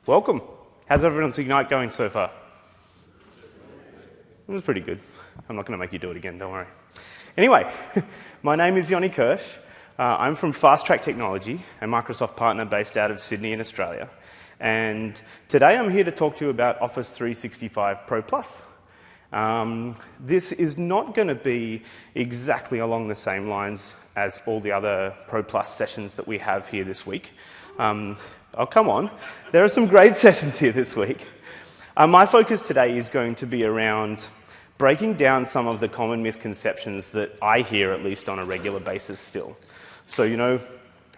Welcome. How's everyone's Ignite going so far? It was pretty good. I'm not going to make you do it again, don't worry. Anyway, my name is Yoni Kirsch. I'm from Fast Track Technology, a Microsoft partner based out of Sydney in Australia. And today I'm here to talk to you about Office 365 ProPlus. This is not going to be exactly along the same lines as all the other ProPlus sessions that we have here this week. Oh, come on. There are some great sessions here this week. My focus today is going to be around breaking down some of the common misconceptions that I hear, at least on a regular basis still. So,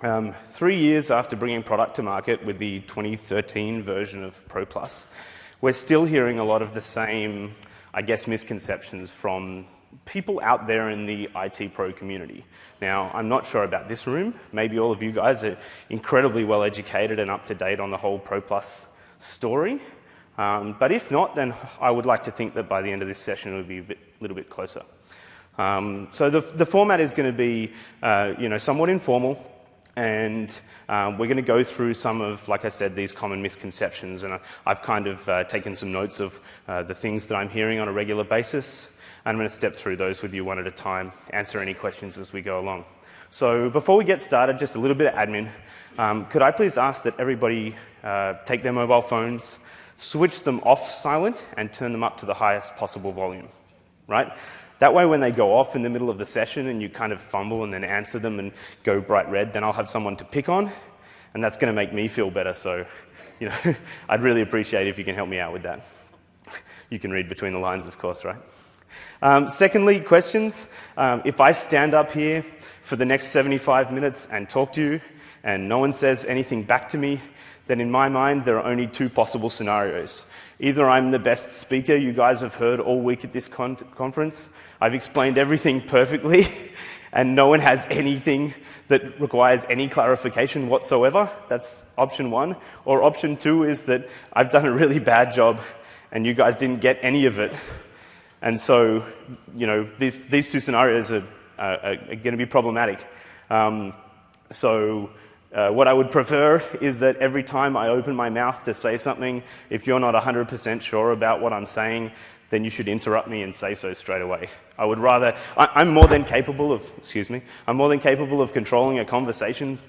3 years after bringing product to market with the 2013 version of ProPlus, we're still hearing a lot of the same, I guess, misconceptions from people out there in the IT pro community. Now, I'm not sure about this room. Maybe all of you guys are incredibly well educated and up to date on the whole ProPlus story. But if not, then I would like to think that by the end of this session it will be a little bit closer. So the format is going to be, somewhat informal, and we're going to go through some of, like I said, these common misconceptions. And I've kind of taken some notes of the things that I'm hearing on a regular basis. And I'm going to step through those with you one at a time, answer any questions as we go along. So before we get started, just a little bit of admin. Could I please ask that everybody take their mobile phones, switch them off silent, and turn them up to the highest possible volume, right? That way when they go off in the middle of the session and you kind of fumble and then answer them and go bright red, then I'll have someone to pick on, and that's going to make me feel better. So, I'd really appreciate if you can help me out with that. You can read between the lines, of course, right? Secondly, questions. If I stand up here for the next 75 minutes and talk to you and no one says anything back to me, then in my mind there are only two possible scenarios. Either I'm the best speaker you guys have heard all week at this conference, I've explained everything perfectly, and no one has anything that requires any clarification whatsoever. That's option one. Or option two is that I've done a really bad job and you guys didn't get any of it. And so, these two scenarios are going to be problematic. What I would prefer is that every time I open my mouth to say something, if you're not 100% sure about what I'm saying, then you should interrupt me and say so straight away. I'm more than capable of controlling a conversation,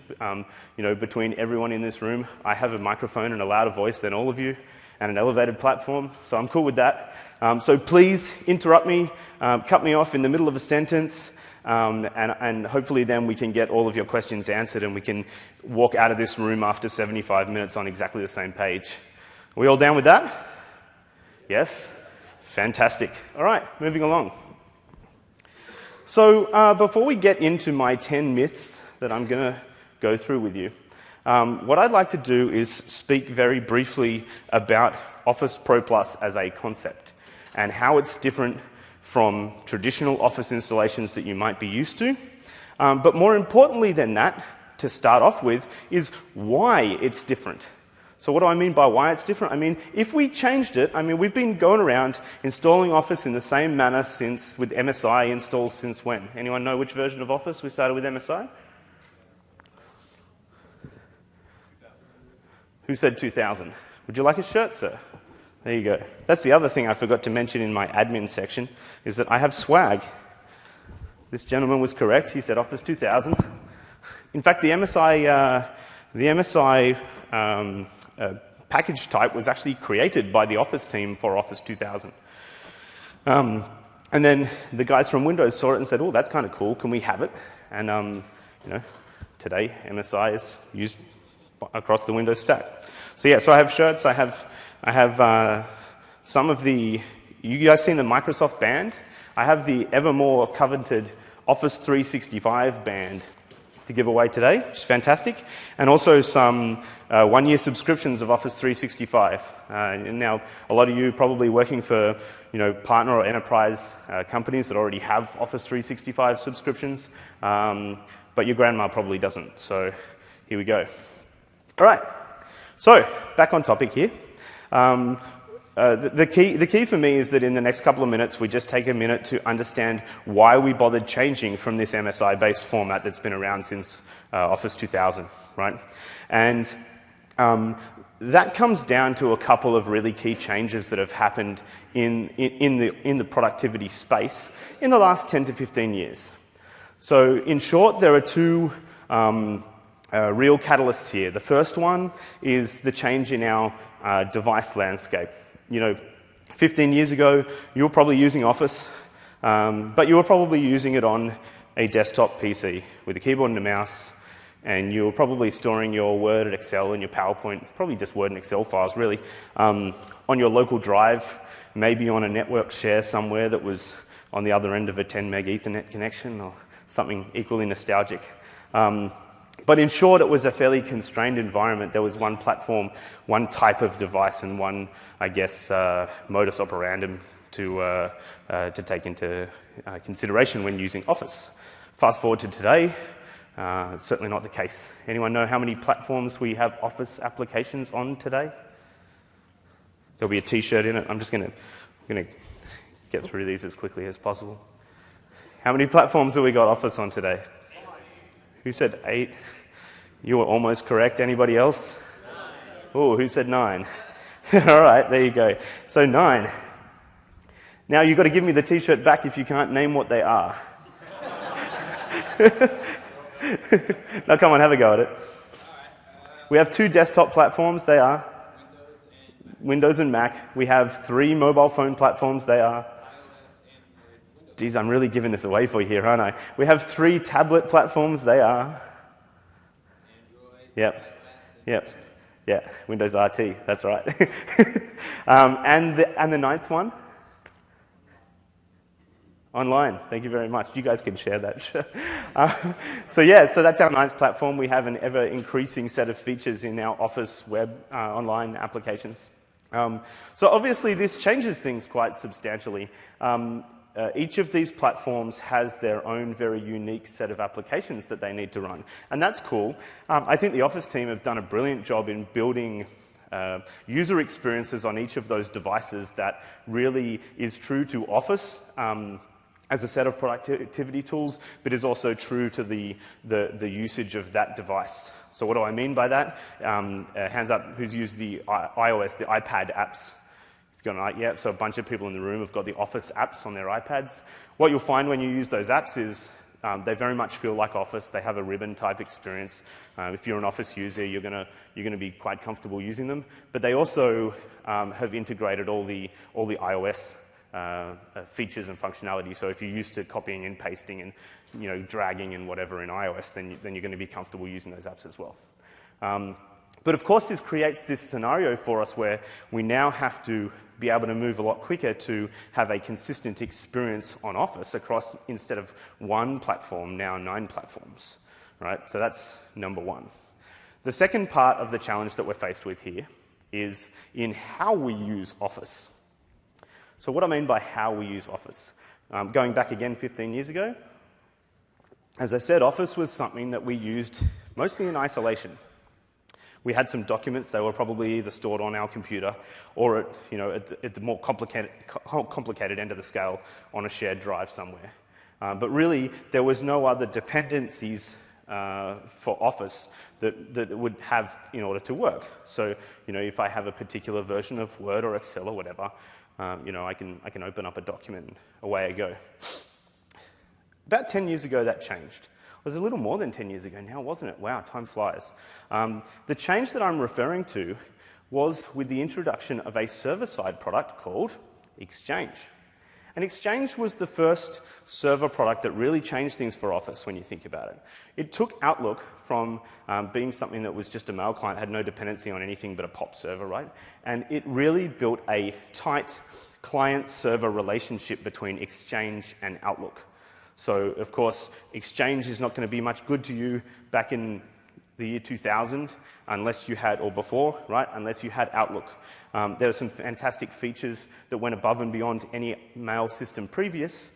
between everyone in this room. I have a microphone and a louder voice than all of you, and an elevated platform, so I'm cool with that. So please interrupt me, cut me off in the middle of a sentence, and hopefully then we can get all of your questions answered and we can walk out of this room after 75 minutes on exactly the same page. Are we all down with that? Yes? Fantastic. All right, moving along. So before we get into my 10 myths that I'm going to go through with you, what I'd like to do is speak very briefly about Office ProPlus as a concept and how it's different from traditional Office installations that you might be used to. But more importantly than that, to start off with, is why it's different. So what do I mean by why it's different? I mean, if we changed it, we've been going around installing Office in the same manner with MSI installs since when? Anyone know which version of Office we started with MSI? Who said 2000? Would you like a shirt, sir? There you go. That's the other thing I forgot to mention in my admin section, is that I have swag. This gentleman was correct. He said Office 2000. In fact, the MSI package type was actually created by the Office team for Office 2000. And then the guys from Windows saw it and said, oh, that's kind of cool. Can we have it? And today MSI is used across the Windows stack. So I have shirts. I have some of the, you guys seen the Microsoft band? I have the ever more coveted Office 365 band to give away today, which is fantastic. And also some 1-year subscriptions of Office 365. And now a lot of you probably working for partner or enterprise companies that already have Office 365 subscriptions, but your grandma probably doesn't. So here we go. All right, so back on topic here. The key for me is that in the next couple of minutes we just take a minute to understand why we bothered changing from this MSI-based format that's been around since Office 2000, right? And That comes down to a couple of really key changes that have happened in the productivity space in the last 10 to 15 years. So in short, there are two real catalysts here. The first one is the change in our device landscape. 15 years ago, you were probably using Office, but you were probably using it on a desktop PC with a keyboard and a mouse, and you were probably storing your Word and Excel and your PowerPoint, probably just Word and Excel files really, on your local drive, maybe on a network share somewhere that was on the other end of a 10 meg Ethernet connection or something equally nostalgic. But in short, it was a fairly constrained environment. There was one platform, one type of device, and one, I guess, modus operandum to take into consideration when using Office. Fast forward to today, it's certainly not the case. Anyone know how many platforms we have Office applications on today? There'll be a T-shirt in it. I'm just going to get through these as quickly as possible. How many platforms have we got Office on today? Who said 8? You were almost correct. Anybody else? 9. Oh, who said 9? All right, there you go. So 9. Now you've got to give me the T-shirt back if you can't name what they are. Now come on, have a go at it. We have 2 desktop platforms. They are Windows and Mac. We have 3 mobile phone platforms. They are... Geez, I'm really giving this away for you here, aren't I? We have 3 tablet platforms. They are... Android, Yep. Yeah, Windows RT, that's right. And the 9th one? Online. Thank you very much. You guys can share that. So that's our 9th platform. We have an ever-increasing set of features in our Office web online applications. So obviously this changes things quite substantially. Each of these platforms has their own very unique set of applications that they need to run, and that's cool. I think the Office team have done a brilliant job in building user experiences on each of those devices that really is true to Office as a set of productivity tools, but is also true to the usage of that device. So what do I mean by that? Hands up, who's used the iOS, the iPad apps? So a bunch of people in the room have got the Office apps on their iPads. What you'll find when you use those apps is they very much feel like Office. They have a ribbon-type experience. If you're an Office user, you're going to be quite comfortable using them. But they also have integrated all the iOS features and functionality. So if you're used to copying and pasting and dragging and whatever in iOS, then you're going to be comfortable using those apps as well. But of course, this creates this scenario for us where we now have to be able to move a lot quicker to have a consistent experience on Office across, instead of 1 platform, now 9 platforms. Right? So that's number 1. The second part of the challenge that we're faced with here is in how we use Office. So what I mean by how we use Office, going back again 15 years ago, as I said, Office was something that we used mostly in isolation. We had some documents. They were probably either stored on our computer or at the more complicated end of the scale on a shared drive somewhere. But really, there was no other dependencies for Office that it would have in order to work. So, if I have a particular version of Word or Excel or whatever, I can open up a document and away I go. About 10 years ago, that changed. It was a little more than 10 years ago now, wasn't it? Wow, time flies. The change that I'm referring to was with the introduction of a server-side product called Exchange. And Exchange was the first server product that really changed things for Office when you think about it. It took Outlook from being something that was just a mail client, had no dependency on anything but a POP server, right? And it really built a tight client-server relationship between Exchange and Outlook. So, of course, Exchange is not going to be much good to you back in the year 2000 unless you had, or before, right, unless you had Outlook. There were some fantastic features that went above and beyond any mail system previous,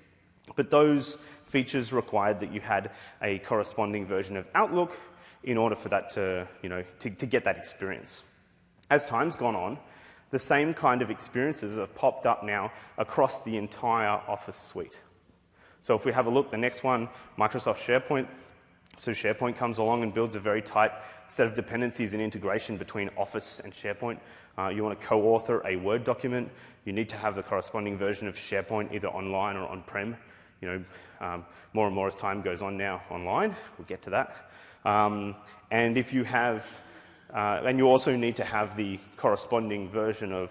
but those features required that you had a corresponding version of Outlook in order for that to get that experience. As time's gone on, the same kind of experiences have popped up now across the entire Office suite. So if we have a look, the next one, Microsoft SharePoint, So SharePoint comes along and builds a very tight set of dependencies and integration between Office and SharePoint. You want to co-author a Word document, you need to have the corresponding version of SharePoint either online or on-prem. More and more as time goes on now online. We'll get to that. And if you have, and you also need to have the corresponding version of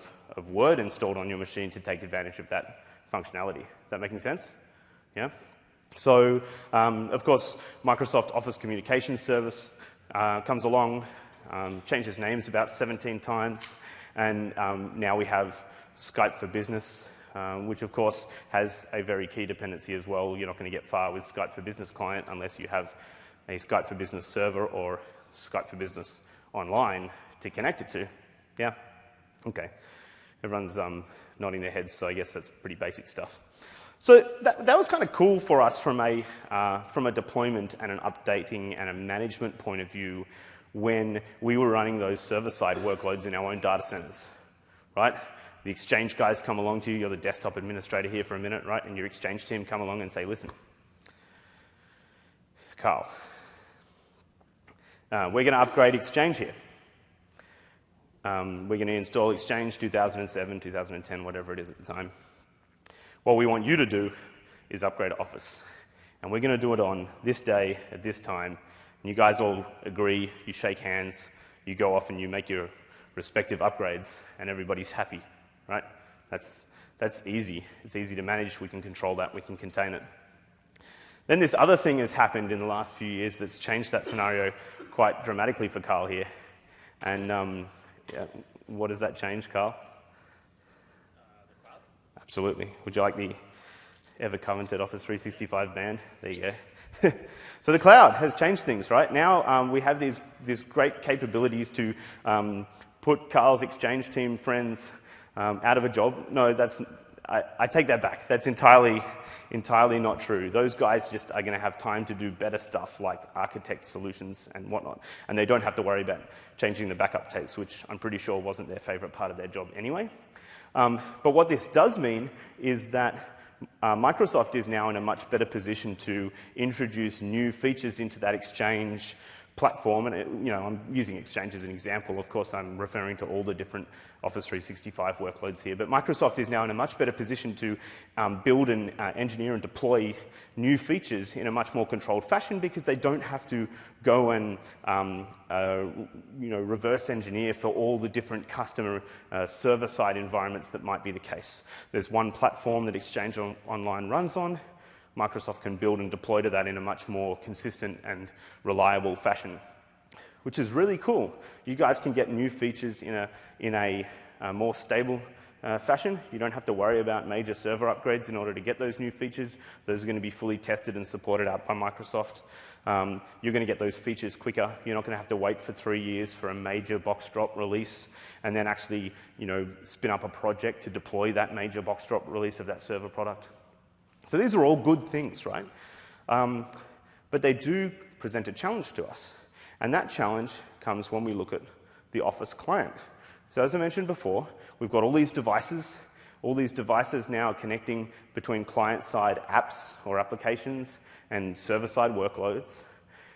Word installed on your machine to take advantage of that functionality. Is that making sense? Yeah? So, of course, Microsoft Office Communications Service comes along, changes names about 17 times, and now we have Skype for Business, which of course has a very key dependency as well. You're not going to get far with Skype for Business client unless you have a Skype for Business server or Skype for Business online to connect it to. Yeah? Okay. Everyone's nodding their heads, so I guess that's pretty basic stuff. So that was kind of cool for us from a deployment and an updating and a management point of view when we were running those server-side workloads in our own data centers, right? The Exchange guys come along to you, you're the desktop administrator here for a minute, right? And your Exchange team come along and say, listen, Carl, we're going to upgrade Exchange here. We're going to install Exchange 2007, 2010, whatever it is at the time. What we want you to do is upgrade Office. And we're going to do it on this day, at this time. And you guys all agree, you shake hands, you go off and you make your respective upgrades, and everybody's happy, right? That's easy. It's easy to manage. We can control that. We can contain it. Then this other thing has happened in the last few years that's changed that scenario quite dramatically for Carl here. And yeah, what does that change, Carl? The cloud. Absolutely. Would you like the ever-coveted Office 365 band? There you go. So the cloud has changed things, right? Now we have these great capabilities to put Carl's Exchange team friends out of a job. No, I take that back. That's entirely not true. Those guys just are going to have time to do better stuff like architect solutions and whatnot. And they don't have to worry about changing the backup tapes, which I'm pretty sure wasn't their favorite part of their job anyway. But what this does mean is that Microsoft is now in a much better position to introduce new features into that Exchange platform. And I'm using Exchange as an example. Of course, I'm referring to all the different Office 365 workloads here. But Microsoft is now in a much better position to build and engineer and deploy new features in a much more controlled fashion because they don't have to go and reverse engineer for all the different customer server-side environments that might be the case. There's one platform that Exchange Online runs on. Microsoft can build and deploy to that in a much more consistent and reliable fashion, which is really cool. You guys can get new features in a more stable fashion. You don't have to worry about major server upgrades in order to get those new features. Those are going to be fully tested and supported out by Microsoft. You're going to get those features quicker. You're not going to have to wait for 3 years for a major box drop release and then actually spin up a project to deploy that major box drop release of that server product. So these are all good things, right? But they do present a challenge to us. And that challenge comes when we look at the Office client. So as I mentioned before, we've got all these devices now connecting between client-side apps or applications and server-side workloads.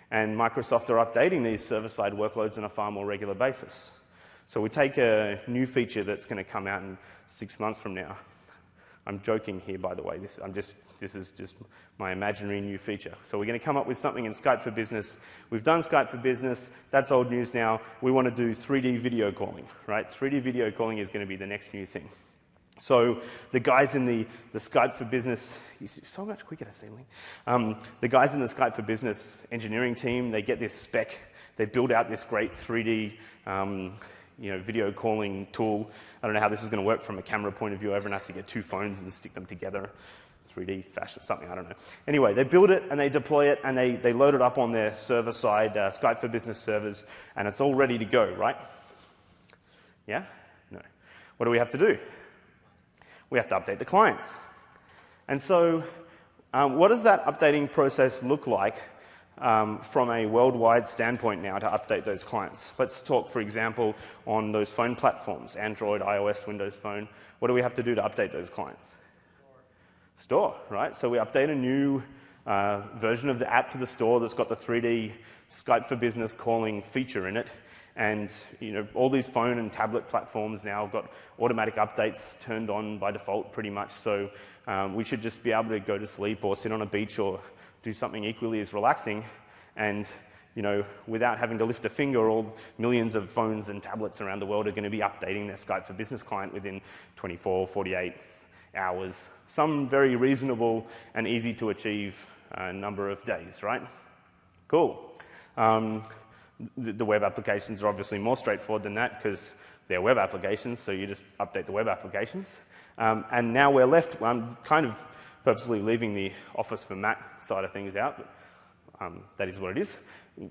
And Microsoft are updating these server-side workloads on a far more regular basis. So we take a new feature that's going to come out in 6 months from now. I'm joking here, by the way. This is just my imaginary new feature. So we're going to come up with something in Skype for Business. We've done Skype for Business. That's old news now. We want to do 3D video calling, right? 3D video calling is going to be the next new thing. So the guys in the Skype for Business, he's so much quicker to see, Lee. The guys in the Skype for Business engineering team, they get this spec. They build out this great 3D video calling tool. I don't know how this is going to work from a camera point of view. Everyone has to get two phones and stick them together. 3D fashion, something, I don't know. Anyway, they build it and they deploy it and they load it up on their server-side Skype for Business servers and it's all ready to go, right? Yeah? No. What do we have to do? We have to update the clients. And so what does that updating process look like from a worldwide standpoint now to update those clients? Let's talk, for example, on those phone platforms, Android, iOS, Windows Phone. What do we have to do to update those clients? Store, right? So we update a new version of the app to the store that's got the 3D Skype for Business calling feature in it. And all these phone and tablet platforms now have got automatic updates turned on by default pretty much. So we should just be able to go to sleep or sit on a beach or do something equally as relaxing and without having to lift a finger. All millions of phones and tablets around the world are going to be updating their Skype for Business client within 24, 48 hours. Some very reasonable and easy to achieve number of days, right? Cool. The web applications are obviously more straightforward than that because they're web applications, so you just update the web applications. And now we're left, I'm kind of purposely leaving the Office for Mac side of things out, but that is what it is.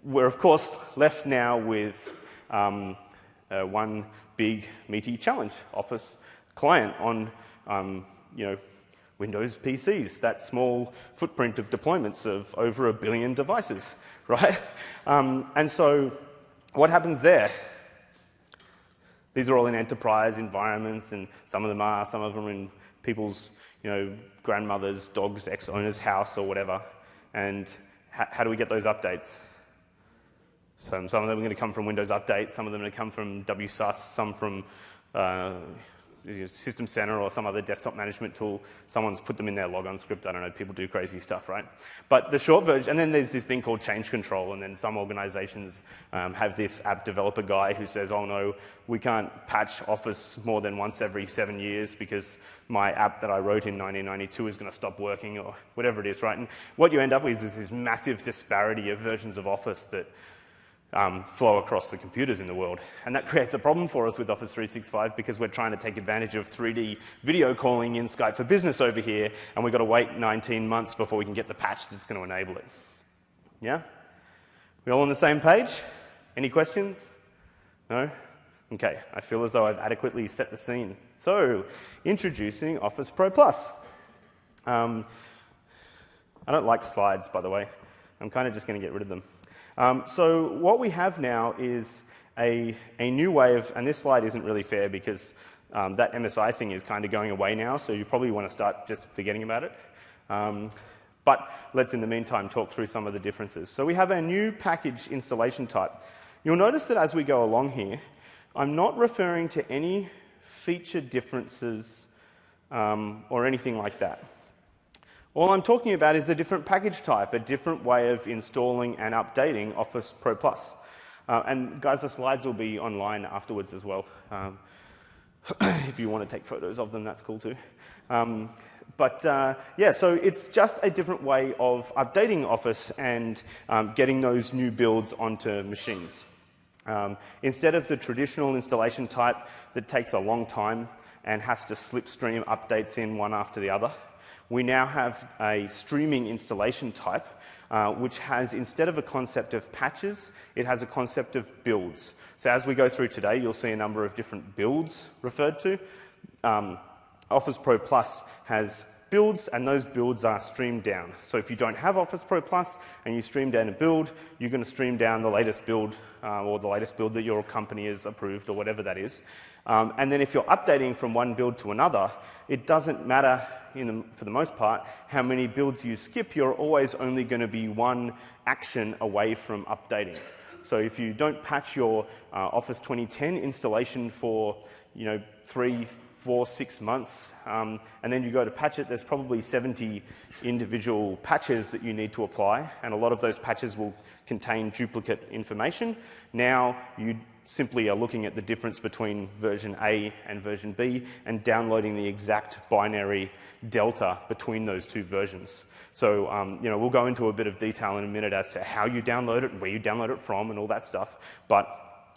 We're, of course, left now with one big, meaty challenge, Office client on Windows PCs, that small footprint of deployments of over 1 billion devices, right? And so what happens there? These are all in enterprise environments, and some of them are in people's grandmother's, dog's, ex-owner's house or whatever. And how do we get those updates? Some of them are going to come from Windows Update, some of them are going to come from WSUS, some from System Center or some other desktop management tool. Someone's put them in their logon script. I don't know, people do crazy stuff, right? But the short version, and then there's this thing called change control, and then some organizations have this app developer guy who says, oh no, we can't patch Office more than once every 7 years because my app that I wrote in 1992 is going to stop working, or whatever it is, right? And what you end up with is this massive disparity of versions of Office that flow across the computers in the world. And that creates a problem for us with Office 365 because we're trying to take advantage of 3D video calling in Skype for Business over here, and we've got to wait 19 months before we can get the patch that's going to enable it. Yeah? We all on the same page? Any questions? No? Okay, I feel as though I've adequately set the scene. So, introducing Office ProPlus. I don't like slides, by the way. I'm kind of just going to get rid of them. So what we have now is a new way of, and this slide isn't really fair because that MSI thing is kind of going away now, so you probably want to start just forgetting about it. But let's, in the meantime, talk through some of the differences. So we have a new package installation type. You'll notice that as we go along here, I'm not referring to any feature differences or anything like that. All I'm talking about is a different package type, a different way of installing and updating Office ProPlus. And guys, the slides will be online afterwards as well. If you want to take photos of them, that's cool too. Yeah, so it's just a different way of updating Office and getting those new builds onto machines. Instead of the traditional installation type that takes a long time and has to slipstream updates in one after the other, we now have a streaming installation type, which has, instead of a concept of patches, it has a concept of builds. So as we go through today, you'll see a number of different builds referred to. Office Pro Plus has builds, and those builds are streamed down. So if you don't have Office Pro Plus and you stream down a build, you're going to stream down the latest build or the latest build that your company has approved or whatever that is. And then if you're updating from one build to another, it doesn't matter for the most part how many builds you skip, you're always only going to be one action away from updating. So if you don't patch your Office 2010 installation for 3, 4, 6 months, and then you go to patch it, there's probably 70 individual patches that you need to apply, and a lot of those patches will contain duplicate information. Now you simply are looking at the difference between version A and version B and downloading the exact binary delta between those two versions. So we'll go into a bit of detail in a minute as to how you download it, where you download it from, and all that stuff. But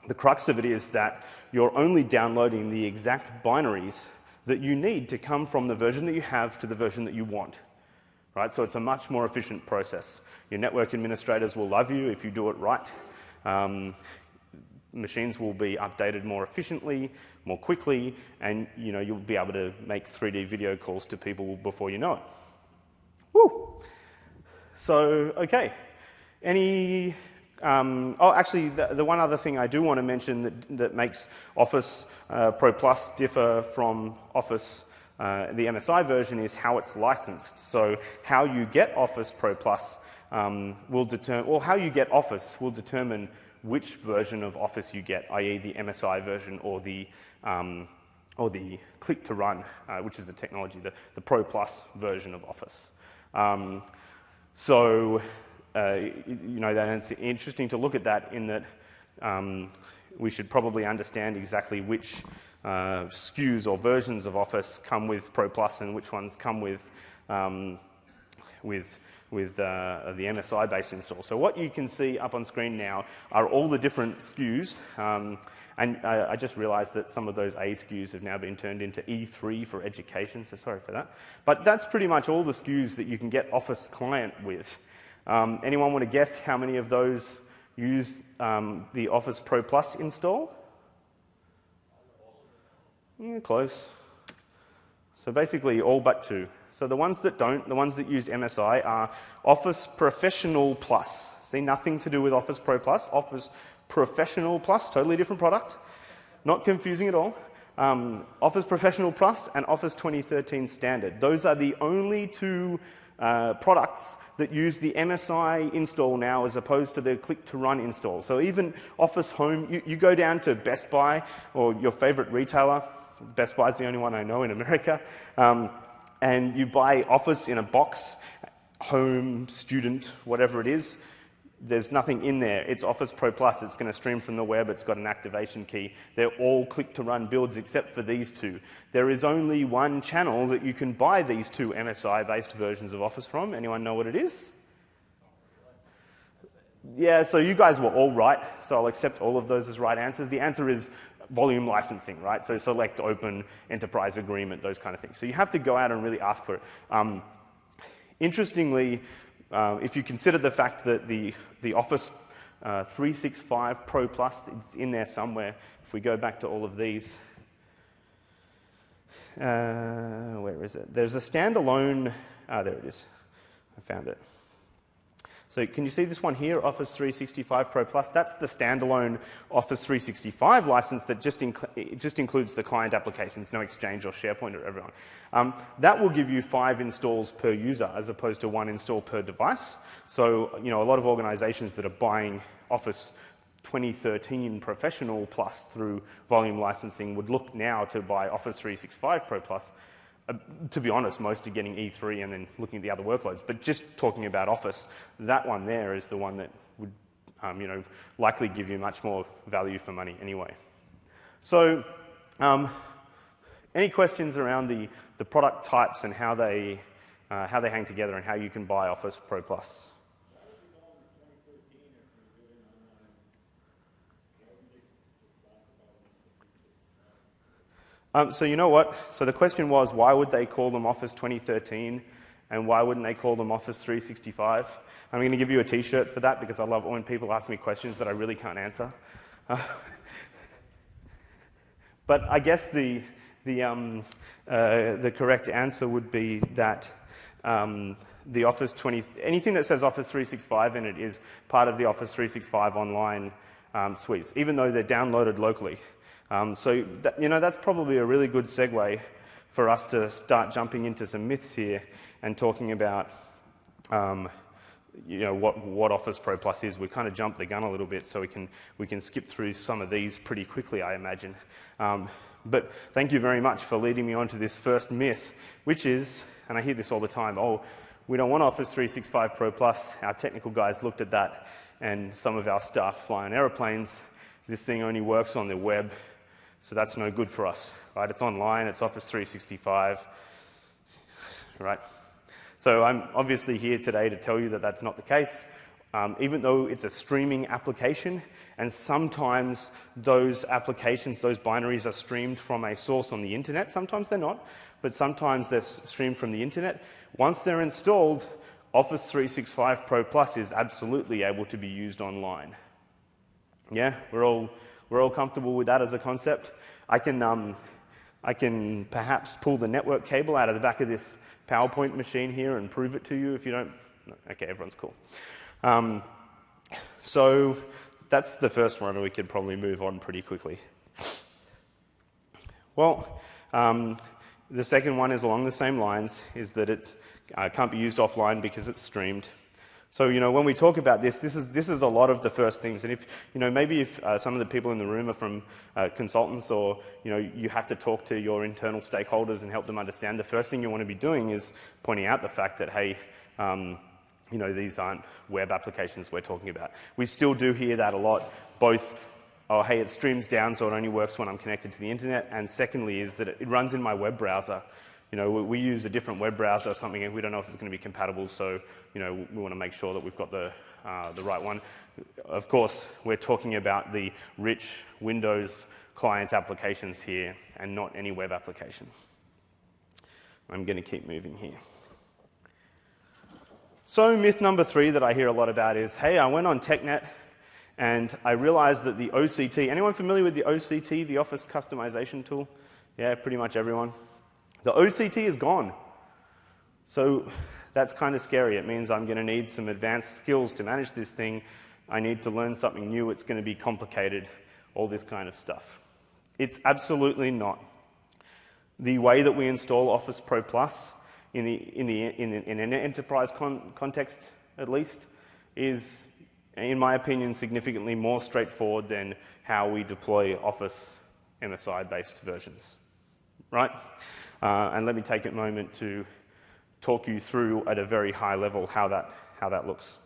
the crux of it is that you're only downloading the exact binaries that you need to come from the version that you have to the version that you want. Right? So it's a much more efficient process. Your network administrators will love you if you do it right. Machines will be updated more efficiently, more quickly, and you'll be able to make 3D video calls to people before you know it. Woo! So, okay. Actually, the one other thing I do want to mention that makes Office Pro Plus differ from Office The MSI version is how it's licensed. So how you get Office ProPlus will determine, or how you get Office will determine which version of Office you get, i.e. the MSI version or the click to run, which is the technology, the ProPlus version of Office. It's interesting to look at that in that we should probably understand exactly which SKUs or versions of Office come with ProPlus and which ones come with the MSI-based install. So what you can see up on screen now are all the different SKUs, and I just realized that some of those A SKUs have now been turned into E3 for education, so sorry for that. But that's pretty much all the SKUs that you can get Office Client with. Anyone want to guess how many of those use the Office ProPlus install? Yeah, close. So basically all but two. So the ones that don't, the ones that use MSI are Office Professional Plus. See, nothing to do with Office ProPlus. Office Professional Plus, totally different product. Not confusing at all. Office Professional Plus and Office 2013 Standard. Those are the only two products that use the MSI install now as opposed to the click-to-run install. So even Office Home, you go down to Best Buy or your favorite retailer. Best Buy is the only one I know in America. And you buy Office in a box, home, student, whatever it is. There's nothing in there. It's Office ProPlus. It's going to stream from the web. It's got an activation key. They're all click-to-run builds except for these two. There is only one channel that you can buy these two MSI-based versions of Office from. Anyone know what it is? Yeah, so you guys were all right, so I'll accept all of those as right answers. The answer is volume licensing, right? So select, open, enterprise agreement, those kind of things. So you have to go out and really ask for it. Interestingly, if you consider the fact that the Office 365 ProPlus is in there somewhere, if we go back to all of these, where is it? There's a standalone, there it is, I found it. So can you see this one here, Office 365 ProPlus? That's the standalone Office 365 license that just includes the client applications, no Exchange or SharePoint or everyone. That will give you 5 installs per user as opposed to 1 install per device. So, a lot of organizations that are buying Office 2013 Professional Plus through volume licensing would look now to buy Office 365 ProPlus. To be honest, most are getting E3 and then looking at the other workloads. But just talking about Office, that one there is the one that would, likely give you much more value for money anyway. So, any questions around the product types and how they hang together and how you can buy Office ProPlus? So you know what? So the question was, why would they call them Office 2013 and why wouldn't they call them Office 365? I'm going to give you a t-shirt for that because I love when people ask me questions that I really can't answer. But I guess the correct answer would be that the Office anything that says Office 365 in it is part of the Office 365 online suites, even though they're downloaded locally. So that's probably a really good segue for us to start jumping into some myths here and talking about what Office ProPlus is. We kind of jumped the gun a little bit, so we can skip through some of these pretty quickly, I imagine. But thank you very much for leading me on to this first myth, which is, and I hear this all the time, we don't want Office 365 ProPlus. Our technical guys looked at that, and some of our staff fly on aeroplanes. This thing only works on the web. So that's no good for us, right? It's online, it's Office 365, right? So I'm obviously here today to tell you that that's not the case. Even though it's a streaming application, and sometimes those applications, those binaries are streamed from a source on the internet. Sometimes they're not, but sometimes they're streamed from the internet. Once they're installed, Office 365 ProPlus is absolutely able to be used online. Yeah, we're all comfortable with that as a concept. I can perhaps pull the network cable out of the back of this PowerPoint machine here and prove it to you if you don't. Okay, everyone's cool. So that's the first one, and we could probably move on pretty quickly. Well, The second one is along the same lines, is that it can't be used offline because it's streamed. So, when we talk about this is a lot of the first things. And if, maybe if some of the people in the room are from consultants, or, you have to talk to your internal stakeholders and help them understand, the first thing you want to be doing is pointing out the fact that, hey, these aren't web applications we're talking about. We still do hear that a lot, both, oh, hey, it streams down, so it only works when I'm connected to the internet, and secondly is that it runs in my web browser. We use a different web browser or something, and we don't know if it's going to be compatible, so, we want to make sure that we've got the right one. Of course, we're talking about the rich Windows client applications here, and not any web application. I'm going to keep moving here. So myth number 3 that I hear a lot about is, hey, I went on TechNet, and I realized that the OCT, anyone familiar with the OCT, the Office Customization Tool? Yeah, pretty much everyone. The OCT is gone. So that's kind of scary. It means I'm going to need some advanced skills to manage this thing. I need to learn something new. It's going to be complicated, all this kind of stuff. It's absolutely not. The way that we install Office ProPlus in an enterprise context, at least, is, in my opinion, significantly more straightforward than how we deploy Office MSI-based versions, right? And let me take a moment to talk you through at a very high level how that looks.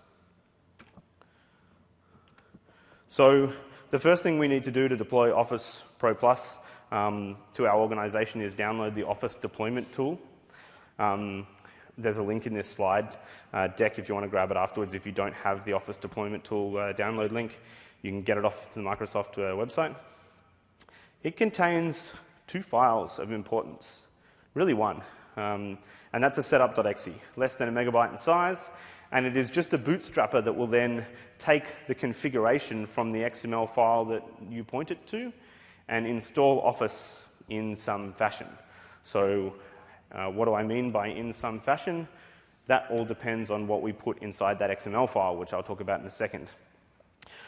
So the first thing we need to do to deploy Office ProPlus to our organization is download the Office deployment tool. There's a link in this slide deck if you want to grab it afterwards. If you don't have the Office deployment tool download link, you can get it off the Microsoft website. It contains 2 files of importance, really 1, and that's a setup.exe, less than a megabyte in size, and it is just a bootstrapper that will then take the configuration from the XML file that you point it to and install Office in some fashion. So what do I mean by in some fashion? That all depends on what we put inside that XML file, which I'll talk about in a second.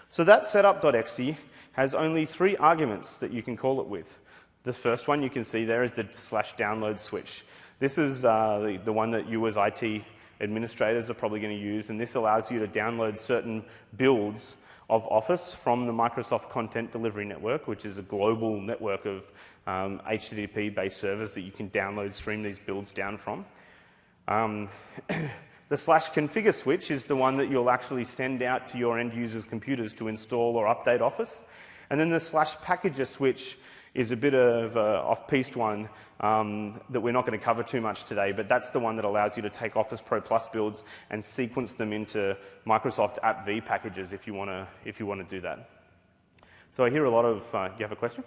So that setup.exe has only 3 arguments that you can call it with. The first one you can see there is the /download switch. This is the one that you as IT administrators are probably going to use, and this allows you to download certain builds of Office from the Microsoft Content Delivery Network, which is a global network of HTTP-based servers that you can download, stream these builds down from. The /configure switch is the one that you'll actually send out to your end users' computers to install or update Office. And then the /packager switch is a bit of an off-piste one that we're not going to cover too much today, but that's the one that allows you to take Office ProPlus builds and sequence them into Microsoft App V packages if you want to do that. So I hear a lot of, do you have a question?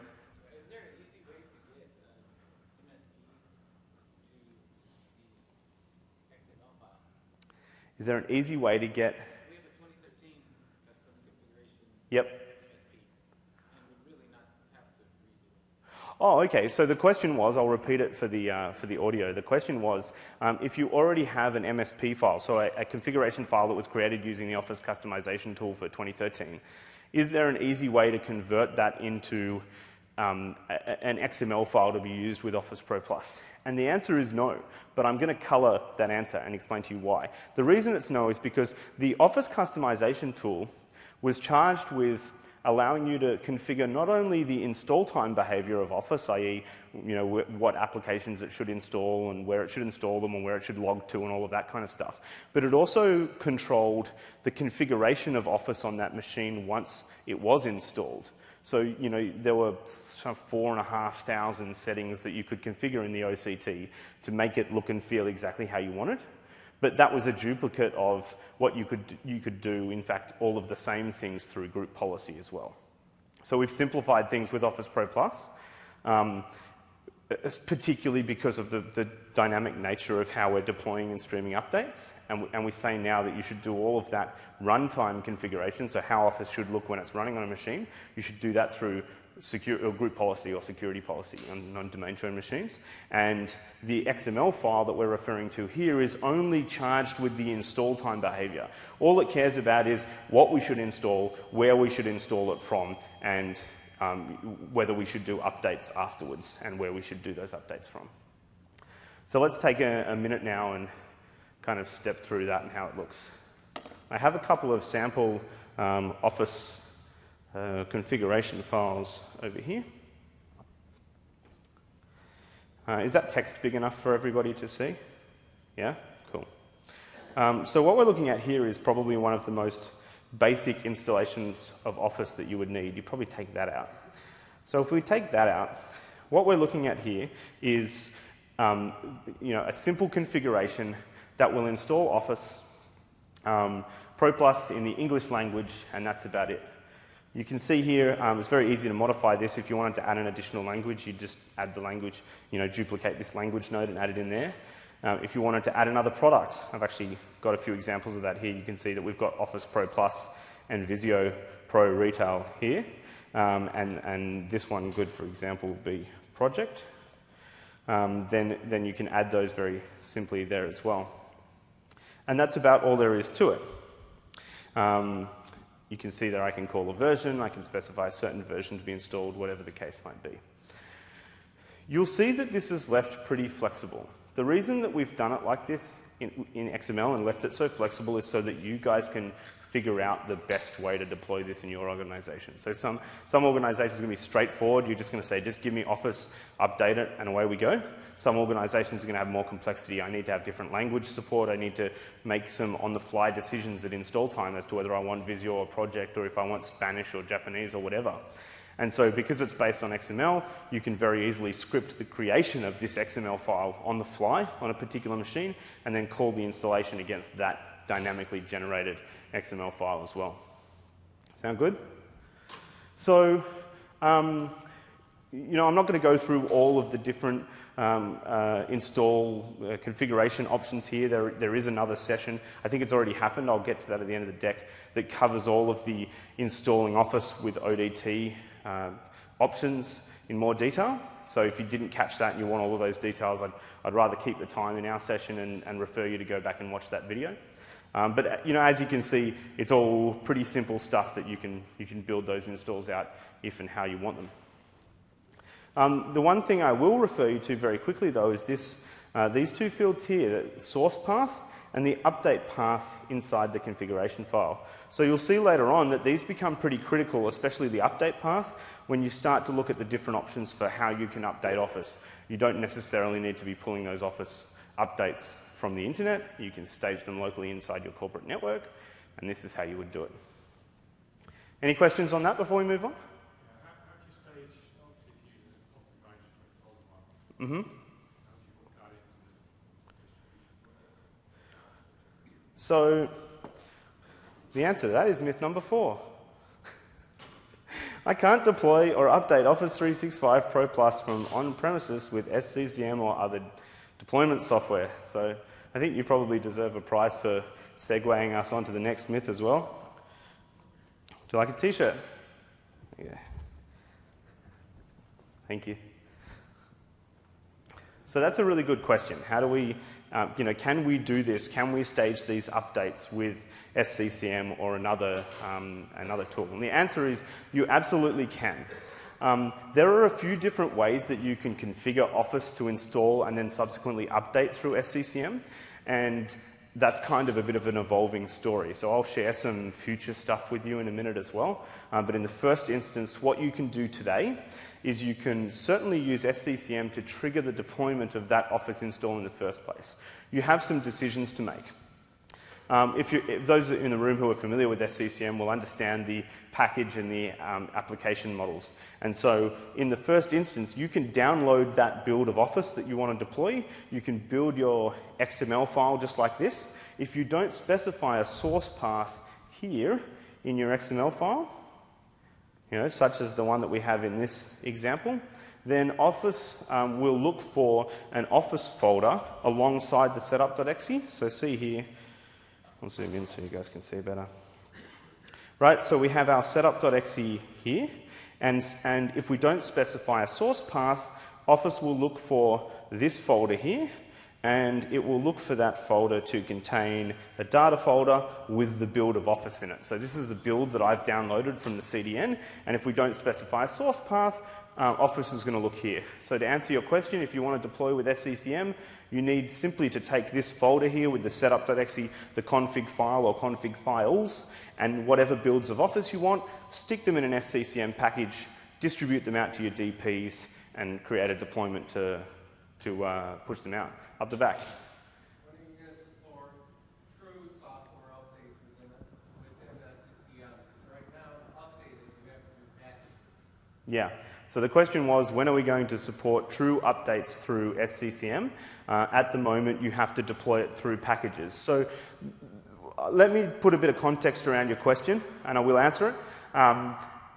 Is there an easy way to get? We have a 2013 custom configuration. Yep. MSP, and would really not have to redo it. Oh, okay. So the question was, I'll repeat it for the audio. The question was, if you already have an MSP file, so a configuration file that was created using the Office customization tool for 2013, is there an easy way to convert that into an XML file to be used with Office ProPlus? And the answer is no, but I'm going to color that answer and explain to you why. The reason it's no is because the Office customization tool was charged with allowing you to configure not only the install time behavior of Office, i.e., what applications it should install and where it should install them and where it should log to and all of that kind of stuff, but it also controlled the configuration of Office on that machine once it was installed. So, there were 4,500 settings that you could configure in the OCT to make it look and feel exactly how you wanted. But that was a duplicate of what you could do, in fact, all of the same things through group policy as well. So we've simplified things with Office ProPlus, particularly because of the dynamic nature of how we're deploying and streaming updates. And we say now that you should do all of that runtime configuration, so how Office should look when it's running on a machine. You should do that through group policy or security policy on non-domain shown machines. And the XML file that we're referring to here is only charged with the install time behavior. All it cares about is what we should install, where we should install it from, and whether we should do updates afterwards and where we should do those updates from. So let's take a minute now and kind of step through that and how it looks. I have a couple of sample Office configuration files over here. Is that text big enough for everybody to see? Yeah? Cool. So what we're looking at here is probably one of the most basic installations of Office that you would need. You probably take that out. So if we take that out, what we're looking at here is a simple configuration that will install Office, ProPlus in the English language, and that's about it. You can see here, it's very easy to modify this. If you wanted to add an additional language, you just add the language, duplicate this language node and add it in there. If you wanted to add another product, I've actually got a few examples of that here. You can see that we've got Office Pro Plus and Visio Pro Retail here. And this one, good for example, would be Project. Then you can add those very simply there as well. And that's about all there is to it. You can see there I can call a version, I can specify a certain version to be installed, whatever the case might be. You'll see that this is left pretty flexible. The reason that we've done it like this in XML and left it so flexible is so that you guys can figure out the best way to deploy this in your organization. So some organizations are going to be straightforward. You're just going to say, just give me Office, update it, and away we go. Some organizations are going to have more complexity. I need to have different language support. I need to make some on-the-fly decisions at install time as to whether I want Visio or Project, or if I want Spanish or Japanese or whatever. And so because it's based on XML, you can very easily script the creation of this XML file on the fly on a particular machine, and then call the installation against that dynamically generated XML file as well. Sound good? So, I'm not going to go through all of the different install configuration options here. There is another session. I think it's already happened. I'll get to that at the end of the deck, that covers all of the installing Office with ODT options in more detail. So if you didn't catch that and you want all of those details, I'd rather keep the time in our session and refer you to go back and watch that video. But as you can see, it's all pretty simple stuff that you can build those installs out if and how you want them. The one thing I will refer you to very quickly, though, is these two fields here, the source path and the update path inside the configuration file. So you'll see later on that these become pretty critical, especially the update path, when you start to look at the different options for how you can update Office. You don't necessarily need to be pulling those Office updates from the internet. You can stage them locally inside your corporate network, and this is how you would do it. Any questions on that before we move on? So the answer to that is myth number 4. I can't deploy or update Office 365 Pro Plus from on-premises with SCCM or other deployment software. So I think you probably deserve a prize for segueing us onto the next myth as well. Do you like a t-shirt? Yeah. Thank you. So that's a really good question. How do we, can we do this? Can we stage these updates with SCCM or another tool? And the answer is you absolutely can. There are a few different ways that you can configure Office to install and then subsequently update through SCCM, and that's kind of a bit of an evolving story. So I'll share some future stuff with you in a minute as well. But in the first instance, what you can do today is you can certainly use SCCM to trigger the deployment of that Office install in the first place. You have some decisions to make. If those in the room who are familiar with SCCM will understand the package and the application models. And so in the first instance, you can download that build of Office that you want to deploy. You can build your XML file just like this. If you don't specify a source path here in your XML file, such as the one that we have in this example, then Office will look for an Office folder alongside the setup.exe. So see here, I'll zoom in so you guys can see better. Right, so we have our setup.exe here, and if we don't specify a source path, Office will look for this folder here, and it will look for that folder to contain a data folder with the build of Office in it. So this is the build that I've downloaded from the CDN, and if we don't specify a source path, Office is going to look here. So to answer your question, if you want to deploy with SCCM, you need simply to take this folder here with the setup.exe, the config file or config files, and whatever builds of Office you want, stick them in an SCCM package, distribute them out to your DPs, and create a deployment to push them out up the back. When are you going to support true software updates within SCCM? Right now, to update it, you have to do patches. Yeah. So the question was, when are we going to support true updates through SCCM? At the moment, you have to deploy it through packages. So let me put a bit of context around your question, and I will answer it.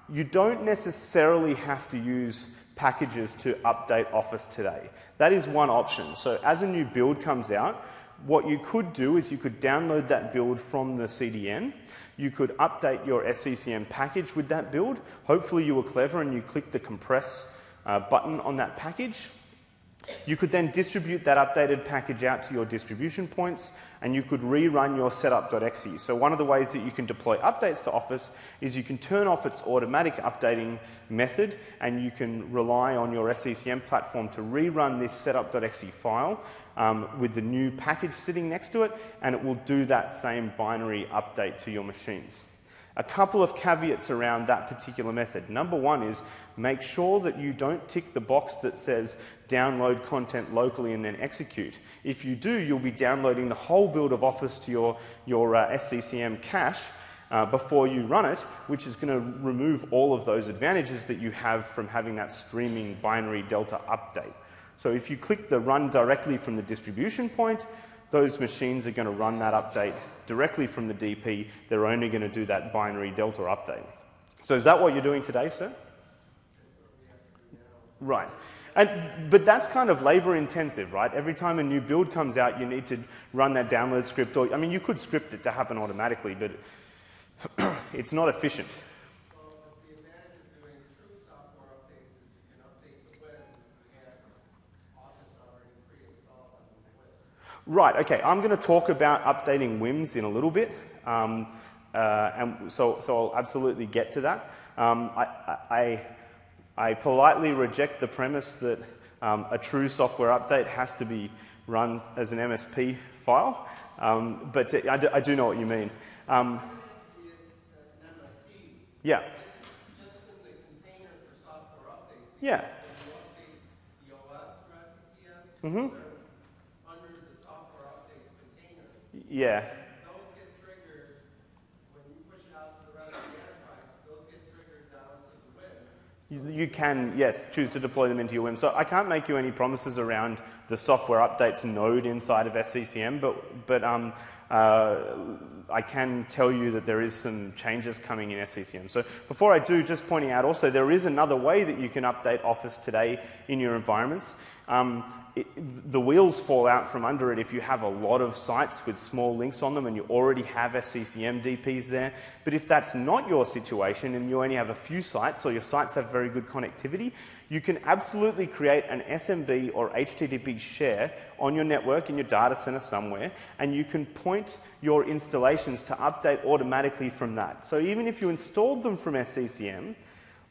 You don't necessarily have to use packages to update Office today. That is one option. So as a new build comes out, what you could do is you could download that build from the CDN. You could update your SCCM package with that build. Hopefully you were clever and you clicked the compress button on that package. You could then distribute that updated package out to your distribution points, and you could rerun your setup.exe. So one of the ways that you can deploy updates to Office is you can turn off its automatic updating method, and you can rely on your SCCM platform to rerun this setup.exe file with the new package sitting next to it, and it will do that same binary update to your machines. A couple of caveats around that particular method. Number one is make sure that you don't tick the box that says download content locally and then execute. If you do, you'll be downloading the whole build of Office to your SCCM cache before you run it, which is going to remove all of those advantages that you have from having that streaming binary delta update. So if you click the run directly from the distribution point, those machines are going to run that update directly from the DP. They're only going to do that binary delta update. So is that what you're doing today, sir? Right. But that's kind of labor intensive, right? Every time a new build comes out, you need to run that download script. Or, I mean, you could script it to happen automatically, but it's not efficient. Right, okay, I'm going to talk about updating WIMs in a little bit, and so I'll absolutely get to that. I politely reject the premise that a true software update has to be run as an MSP file, but I do know what you mean. Yeah. Yeah. Mm-hmm. Yeah. Those get triggered when you push it out to the rest of the enterprise. Those get triggered down to the WIM. You can, yes, choose to deploy them into your WIM. So I can't make you any promises around the software updates node inside of SCCM, but I can tell you that there is some changes coming in SCCM. So before I do, just pointing out also, there is another way that you can update Office today in your environments. The wheels fall out from under it if you have a lot of sites with small links on them and you already have SCCM DPs there. But if that's not your situation and you only have a few sites or your sites have very good connectivity, you can absolutely create an SMB or HTTP share on your network in your data center somewhere, and you can point your installations to update automatically from that. So even if you installed them from SCCM,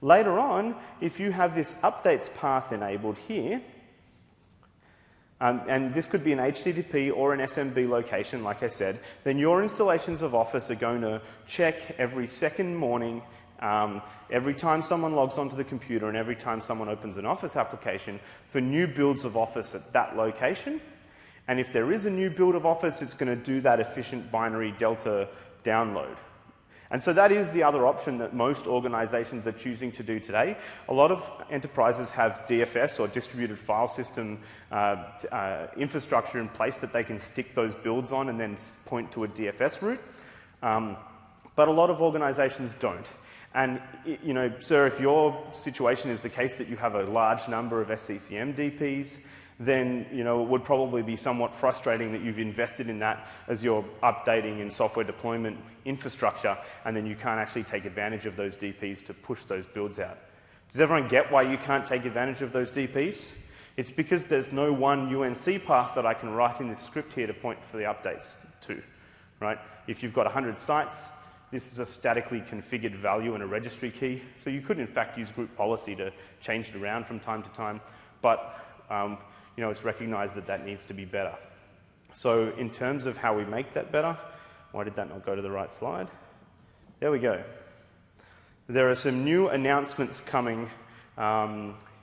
later on, if you have this updates path enabled here, and this could be an HTTP or an SMB location, like I said, then your installations of Office are going to check every second morning, every time someone logs onto the computer and every time someone opens an Office application for new builds of Office at that location. And if there is a new build of Office, it's going to do that efficient binary delta download. And so that is the other option that most organizations are choosing to do today. A lot of enterprises have DFS or distributed file system infrastructure in place that they can stick those builds on and then point to a DFS route. But a lot of organizations don't. And, you know, sir, if your situation is the case that you have a large number of SCCM DPs, then it would probably be somewhat frustrating that you've invested in that as you're updating in software deployment infrastructure, and then you can't actually take advantage of those DPs to push those builds out. Does everyone get why you can't take advantage of those DPs? It's because there's no one UNC path that I can write in this script here to point for the updates to, right? If you've got 100 sites, this is a statically configured value in a registry key, so you could in fact use group policy to change it around from time to time, but you know, it's recognized that that needs to be better. So in terms of how we make that better, why did that not go to the right slide? There we go. There are some new announcements coming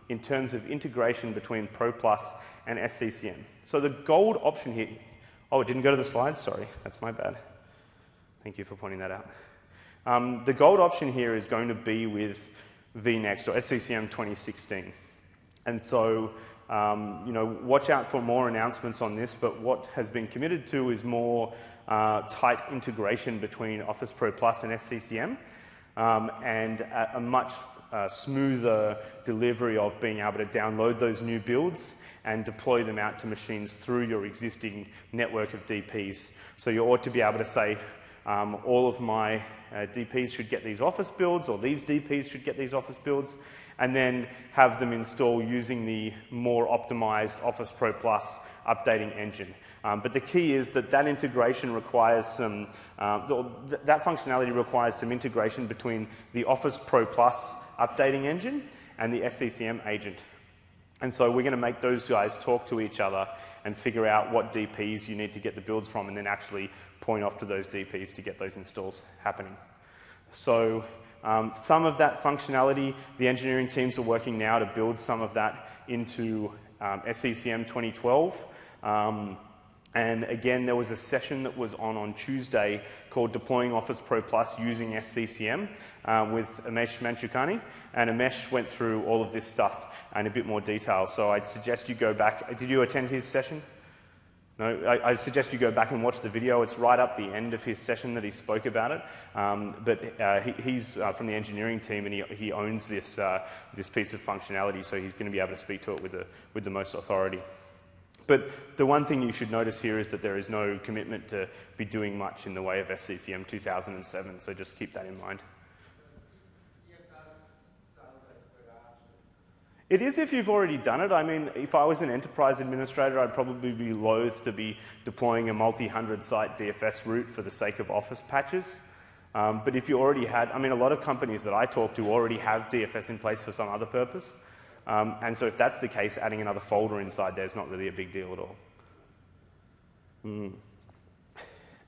in terms of integration between ProPlus and SCCM. So the gold option here, oh, it didn't go to the slide, sorry, that's my bad. Thank you for pointing that out. The gold option here is going to be with vNext, or SCCM 2016. And so, you know, watch out for more announcements on this, but what has been committed to is more tight integration between Office ProPlus and SCCM, and a much smoother delivery of being able to download those new builds and deploy them out to machines through your existing network of DPs. So you ought to be able to say, all of my DPs should get these Office builds, or these DPs should get these Office builds, and then have them install using the more optimized Office ProPlus updating engine. But the key is that that integration requires some, that functionality requires some integration between the Office ProPlus updating engine and the SCCM agent. And so we're going to make those guys talk to each other and figure out what DPs you need to get the builds from, and then actually point off to those DPs to get those installs happening. So some of that functionality, the engineering teams are working now to build some of that into SCCM 2012. And again, there was a session that was on Tuesday called Deploying Office ProPlus Using SCCM with Amesh Manchukani. And Amesh went through all of this stuff in a bit more detail. So I'd suggest you go back. Did you attend his session? No, I suggest you go back and watch the video. It's right up the end of his session that he spoke about it. But he's from the engineering team, and he owns this, this piece of functionality, so he's going to be able to speak to it with the most authority. But the one thing you should notice here is that there is no commitment to be doing much in the way of SCCM 2007, so just keep that in mind. It is if you've already done it. I mean, if I was an enterprise administrator, I'd probably be loath to be deploying a multi-hundred site DFS route for the sake of Office patches. But if you already had, I mean, a lot of companies that I talk to already have DFS in place for some other purpose. And so if that's the case, adding another folder inside there is not really a big deal at all. And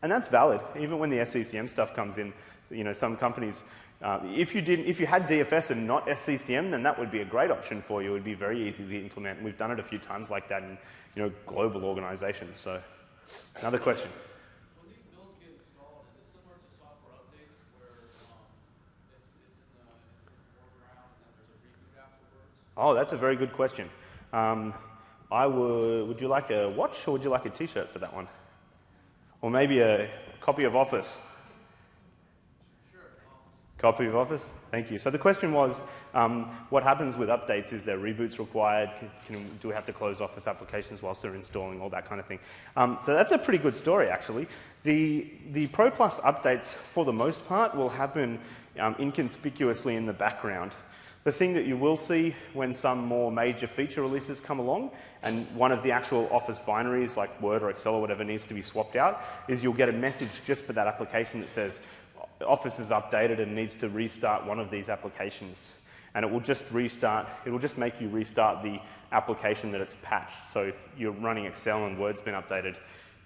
that's valid, even when the SCCM stuff comes in. You know, some companies, if you had DFS and not SCCM, then that would be a great option for you. It would be very easy to implement. And we've done it a few times like that in, you know, global organizations. So, another question. When these builds get installed, is it similar to software updates where it's in the foreground and then there's a reboot afterwards? Oh, that's a very good question. Would you like a watch, or would you like a T-shirt for that one? Or maybe a copy of Office? Copy of Office? Thank you. So the question was, what happens with updates? Is there reboots required? Do we have to close Office applications whilst they're installing? All that kind of thing. So that's a pretty good story, actually. The ProPlus updates, for the most part, will happen inconspicuously in the background. The thing that you will see when some more major feature releases come along, and one of the actual Office binaries, like Word or Excel or whatever, needs to be swapped out, is you'll get a message just for that application that says, Office is updated and needs to restart one of these applications. And it will just restart, it will just make you restart the application that it's patched. So if you're running Excel and Word's been updated,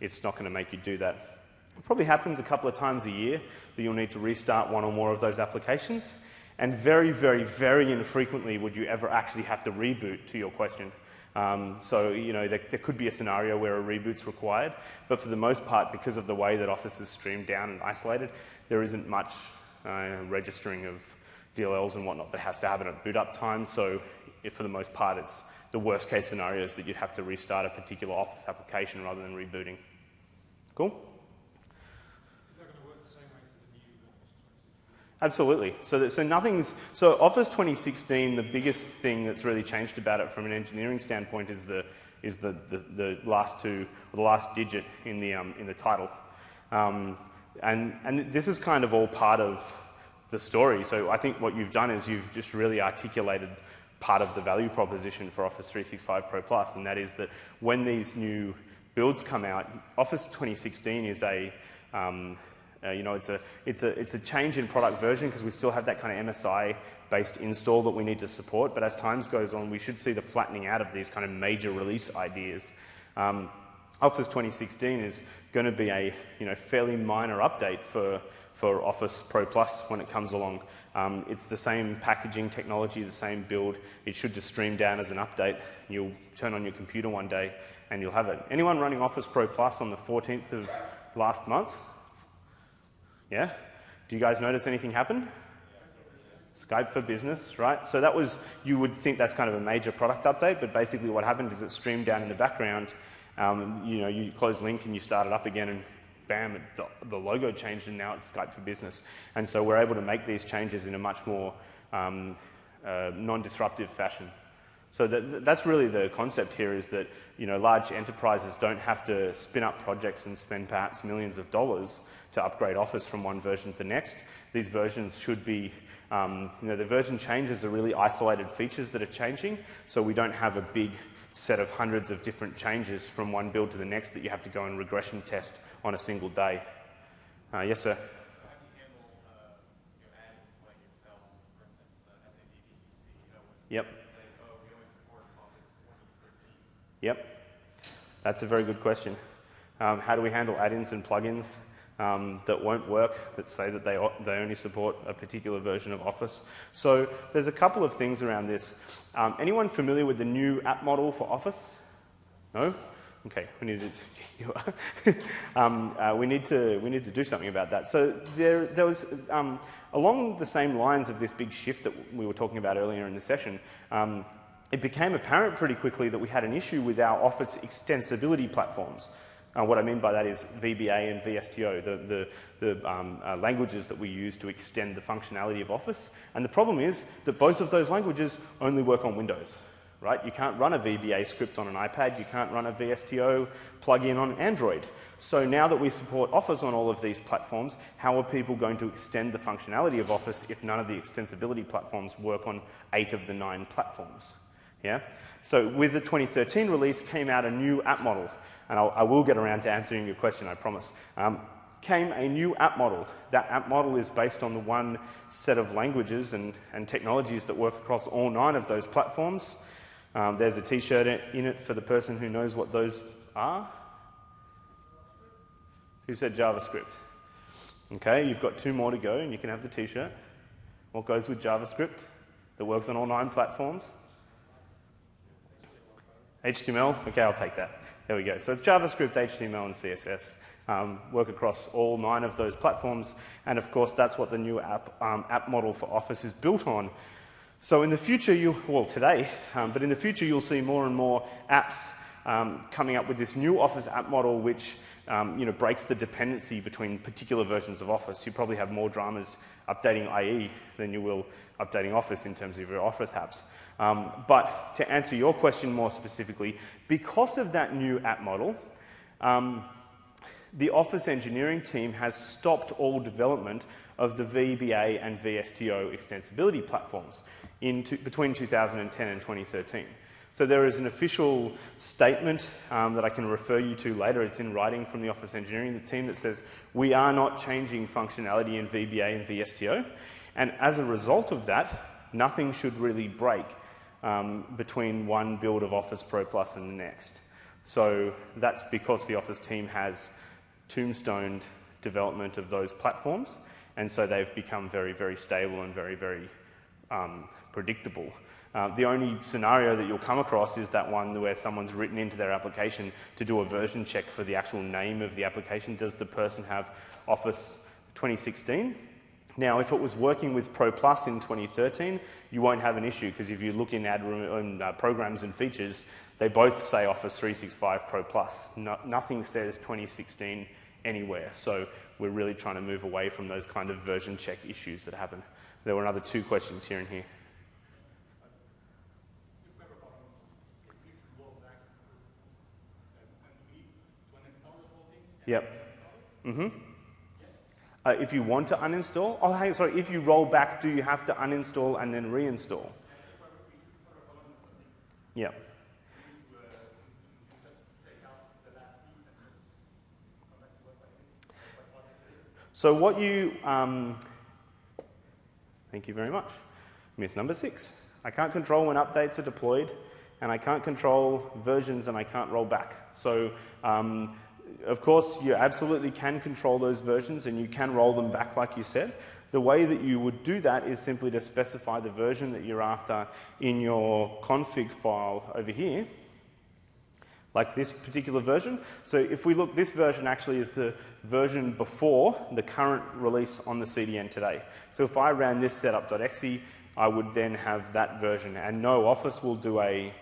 it's not going to make you do that. It probably happens a couple of times a year that you'll need to restart one or more of those applications. And very, very, very infrequently would you ever actually have to reboot, to your question. So, you know, there could be a scenario where a reboot's required, but for the most part, because of the way that Office is streamed down and isolated, there isn't much registering of DLLs and whatnot that has to happen at boot up time. So, for the most part, it's the worst case scenarios that you'd have to restart a particular Office application rather than rebooting. Cool? Is that going to work the same way for the new Office 2016? Absolutely. So Office 2016, the biggest thing that's really changed about it from an engineering standpoint is the last two, or the last digit in the title. And this is kind of all part of the story. So I think what you've done is you've just really articulated part of the value proposition for Office 365 Pro Plus, and that is that when these new builds come out, Office 2016 is it's a change in product version because we still have that kind of MSI-based install that we need to support. But as time goes on, we should see the flattening out of these kind of major release ideas. Office 2016 is going to be a fairly minor update for Office Pro Plus when it comes along. It's the same packaging technology, the same build. It should just stream down as an update. You'll turn on your computer one day and you'll have it. Anyone running Office Pro Plus on the 14th of last month? Yeah? Do you guys notice anything happen? Skype for Business, right? So that was, you would think that's kind of a major product update, but basically what happened is it streamed down in the background. You close Link and you start it up again and bam, the logo changed and now it's Skype for Business. And so we're able to make these changes in a much more non-disruptive fashion. So that's really the concept here, is that large enterprises don't have to spin up projects and spend perhaps millions of dollars to upgrade Office from one version to the next. These versions should be, the version changes are really isolated features that are changing, so we don't have a big set of hundreds of different changes from one build to the next that you have to go and regression test on a single day. Yes, sir? Yep. Yep. That's a very good question. How do we handle add-ins and plugins that won't work, that say that they only support a particular version of Office? So there's a couple of things around this. Anyone familiar with the new app model for Office? No? Okay, we need to do something about that. So there was along the same lines of this big shift that we were talking about earlier in the session. It became apparent pretty quickly that we had an issue with our Office extensibility platforms. What I mean by that is VBA and VSTO, the languages that we use to extend the functionality of Office. And the problem is that both of those languages only work on Windows, right? You can't run a VBA script on an iPad. You can't run a VSTO plugin on Android. So now that we support Office on all of these platforms, how are people going to extend the functionality of Office if none of the extensibility platforms work on 8 of the 9 platforms? Yeah? So with the 2013 release came out a new app model, and I will get around to answering your question, I promise. Came a new app model. That app model is based on the one set of languages and technologies that work across all 9 of those platforms. There's a t-shirt in it for the person who knows what those are. Who said JavaScript? Okay, you've got 2 more to go and you can have the t-shirt. What goes with JavaScript that works on all 9 platforms? HTML? Okay, I'll take that. There we go. So it's JavaScript, HTML, and CSS. Work across all 9 of those platforms. And of course, that's what the new app model for Office is built on. So in the future, today, but in the future, you'll see more and more apps coming up with this new Office app model, which breaks the dependency between particular versions of Office. You probably have more dramas updating IE than you will updating Office in terms of your Office apps. But to answer your question more specifically, because of that new app model, the Office engineering team has stopped all development of the VBA and VSTO extensibility platforms between 2010 and 2013. So there is an official statement that I can refer you to later. It's in writing from the Office engineering team that says, we are not changing functionality in VBA and VSTO. And as a result of that, nothing should really break between one build of Office Pro Plus and the next. So that's because the Office team has tombstoned development of those platforms, and so they've become very, very stable and very, very predictable. The only scenario that you'll come across is that one where someone's written into their application to do a version check for the actual name of the application. Does the person have Office 2016? Now, if it was working with ProPlus in 2013, you won't have an issue, because if you look in programs and features, they both say Office 365 ProPlus. Nothing says 2016 anywhere. So we're really trying to move away from those kind of version check issues that happen. There were another 2 questions here and here. Yep. Mm-hmm. If you want to uninstall, if you roll back, do you have to uninstall and then reinstall? Yeah. So what you, thank you very much. Myth number 6. I can't control when updates are deployed, and I can't control versions, and I can't roll back. So, of course, you absolutely can control those versions, and you can roll them back like you said. The way that you would do that is simply to specify the version that you're after in your config file over here, like this particular version. So if we look, this version actually is the version before the current release on the CDN today. So if I ran this setup.exe, I would then have that version, and no, Office will do a,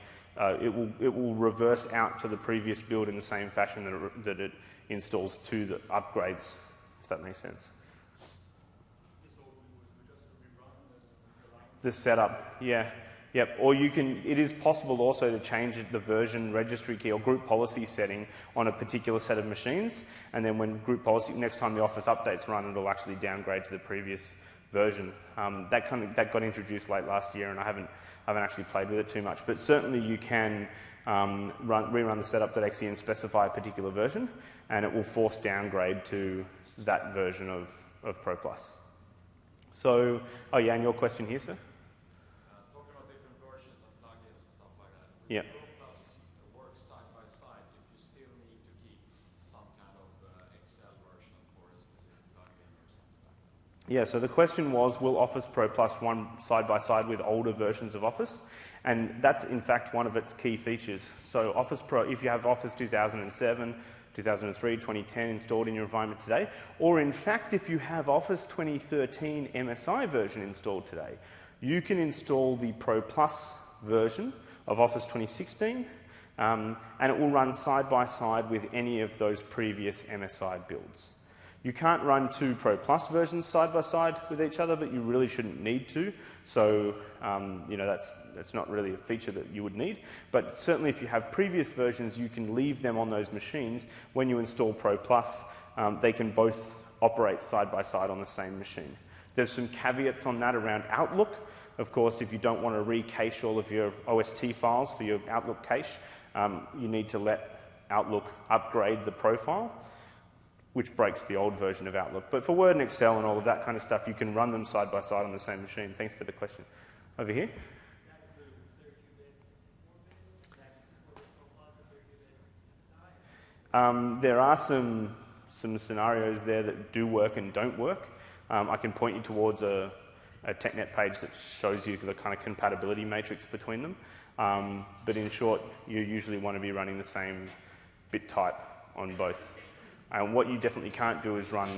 it will reverse out to the previous build in the same fashion that it installs to the upgrades, if that makes sense. The setup, yeah. Yep, or you can, it is possible also to change the version registry key or group policy setting on a particular set of machines, and then when group policy, next time the Office updates run, it'll actually downgrade to the previous version. That got introduced late last year, and I haven't actually played with it too much, but certainly you can rerun the setup.exe and specify a particular version, and it will force downgrade to that version of ProPlus. So, oh yeah, and your question here, sir? Talking about different versions and plugins and stuff like that. Yeah. ProPlus works side by side if you still need to keep some kind of Excel version for a specific plugin or something like that. Yeah, so the question was, will Office ProPlus run side by side with older versions of Office? And that's in fact one of its key features. So Office Pro, if you have Office 2007, 2003, 2010 installed in your environment today, or in fact if you have Office 2013 MSI version installed today, you can install the ProPlus version of Office 2016 and it will run side by side with any of those previous MSI builds. You can't run 2 ProPlus versions side by side with each other, but you really shouldn't need to. So, you know, that's not really a feature that you would need. But certainly if you have previous versions, you can leave them on those machines. When you install ProPlus, they can both operate side by side on the same machine. There's some caveats on that around Outlook. Of course, if you don't want to recache all of your OST files for your Outlook cache, you need to let Outlook upgrade the profile, which breaks the old version of Outlook. But for Word and Excel and all of that kind of stuff, you can run them side by side on the same machine. Thanks for the question. Over here. There are some scenarios there that do work and don't work. I can point you towards a TechNet page that shows you the kind of compatibility matrix between them. But in short, you usually want to be running the same bit type on both. And what you definitely can't do is run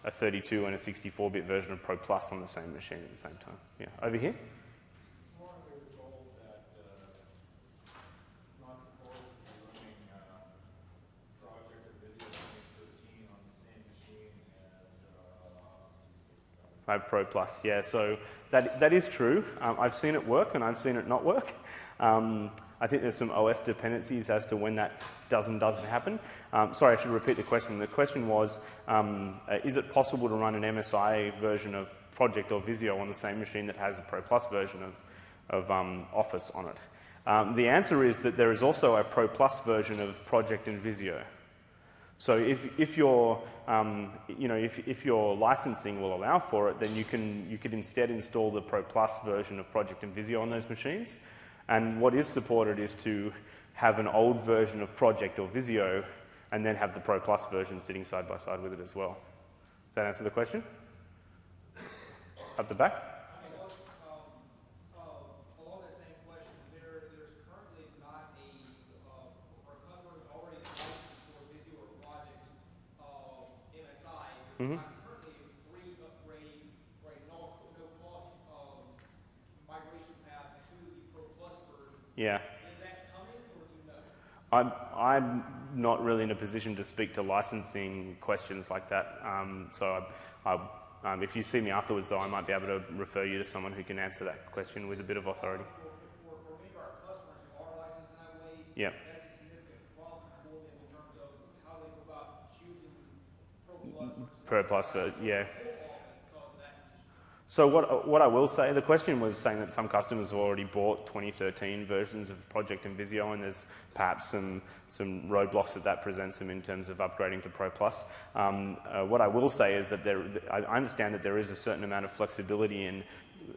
a 32 and a 64-bit version of ProPlus on the same machine at the same time. Yeah, over here. This morning we were told that it's not supposed to be running Project or Visio 2013 on the same machine as C65. ProPlus, yeah. So that is true. I've seen it work and I've seen it not work. I think there's some OS dependencies as to when that does and doesn't happen. Sorry, I should repeat the question. The question was, is it possible to run an MSI version of Project or Visio on the same machine that has a ProPlus version of Office on it? The answer is that there is also a ProPlus version of Project and Visio. So if your licensing will allow for it, then you could instead install the ProPlus version of Project and Visio on those machines. And what is supported is to have an old version of Project or Visio and then have the ProPlus version sitting side by side with it as well. Does that answer the question? Up the back? Along that same question, there's currently not for a customer who's already licensed for Visio or Project MSI, there's not currently a free upgrade or a no-cost migration path to the ProPlus version. Yeah. Is that coming, or do you know? I'm not really in a position to speak to licensing questions like that. If you see me afterwards, though, I might be able to refer you to someone who can answer that question with a bit of authority. For many of our customers who are licensed in that way, Yeah. that's a significant problem for them in terms of how they go about choosing ProPlus versus ProPlus, yeah. because of that issue. So what I will say, the question was saying that some customers have already bought 2013 versions of Project and Visio, and there's perhaps some roadblocks that presents them in terms of upgrading to ProPlus. What I will say is that I understand that there is a certain amount of flexibility in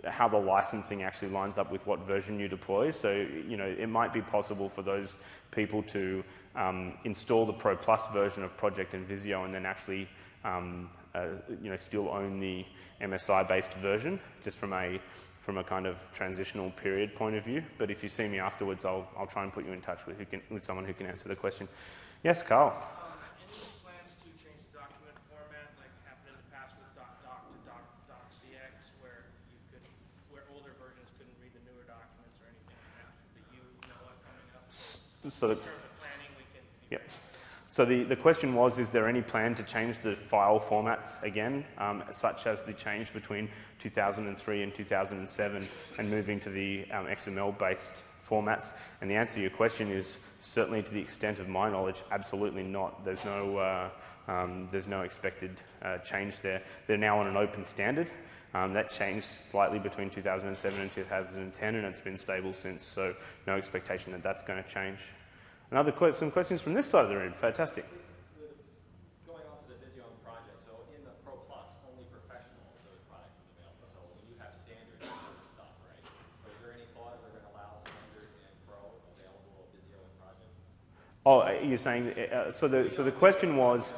how the licensing actually lines up with what version you deploy. So, you know, it might be possible for those people to install the ProPlus version of Project and Visio and then actually you know, still own the MSI-based version, just from a kind of transitional period point of view. But if you see me afterwards, I'll try and put you in touch with someone who can answer the question. Yes, Carl. Any plans to change the document format, like happened in the past with .doc to .docx, where older versions couldn't read the newer documents or anything like that? That you know of coming up? So In terms of planning, we can. yeah. So the question was, is there any plan to change the file formats again, such as the change between 2003 and 2007 and moving to the XML-based formats? And the answer to your question is certainly, to the extent of my knowledge, absolutely not. There's no expected change there. They're now on an open standard. That changed slightly between 2007 and 2010, and it's been stable since, so no expectation that that's going to change. Some questions from this side of the room. Fantastic. Going on to the Visio project, so in the ProPlus, only professional of those products is available. So when you have standard, you sort of stuff, right? So is there any thought if they're going to allow standard and pro available Visio project? Oh, you're saying, so the question was,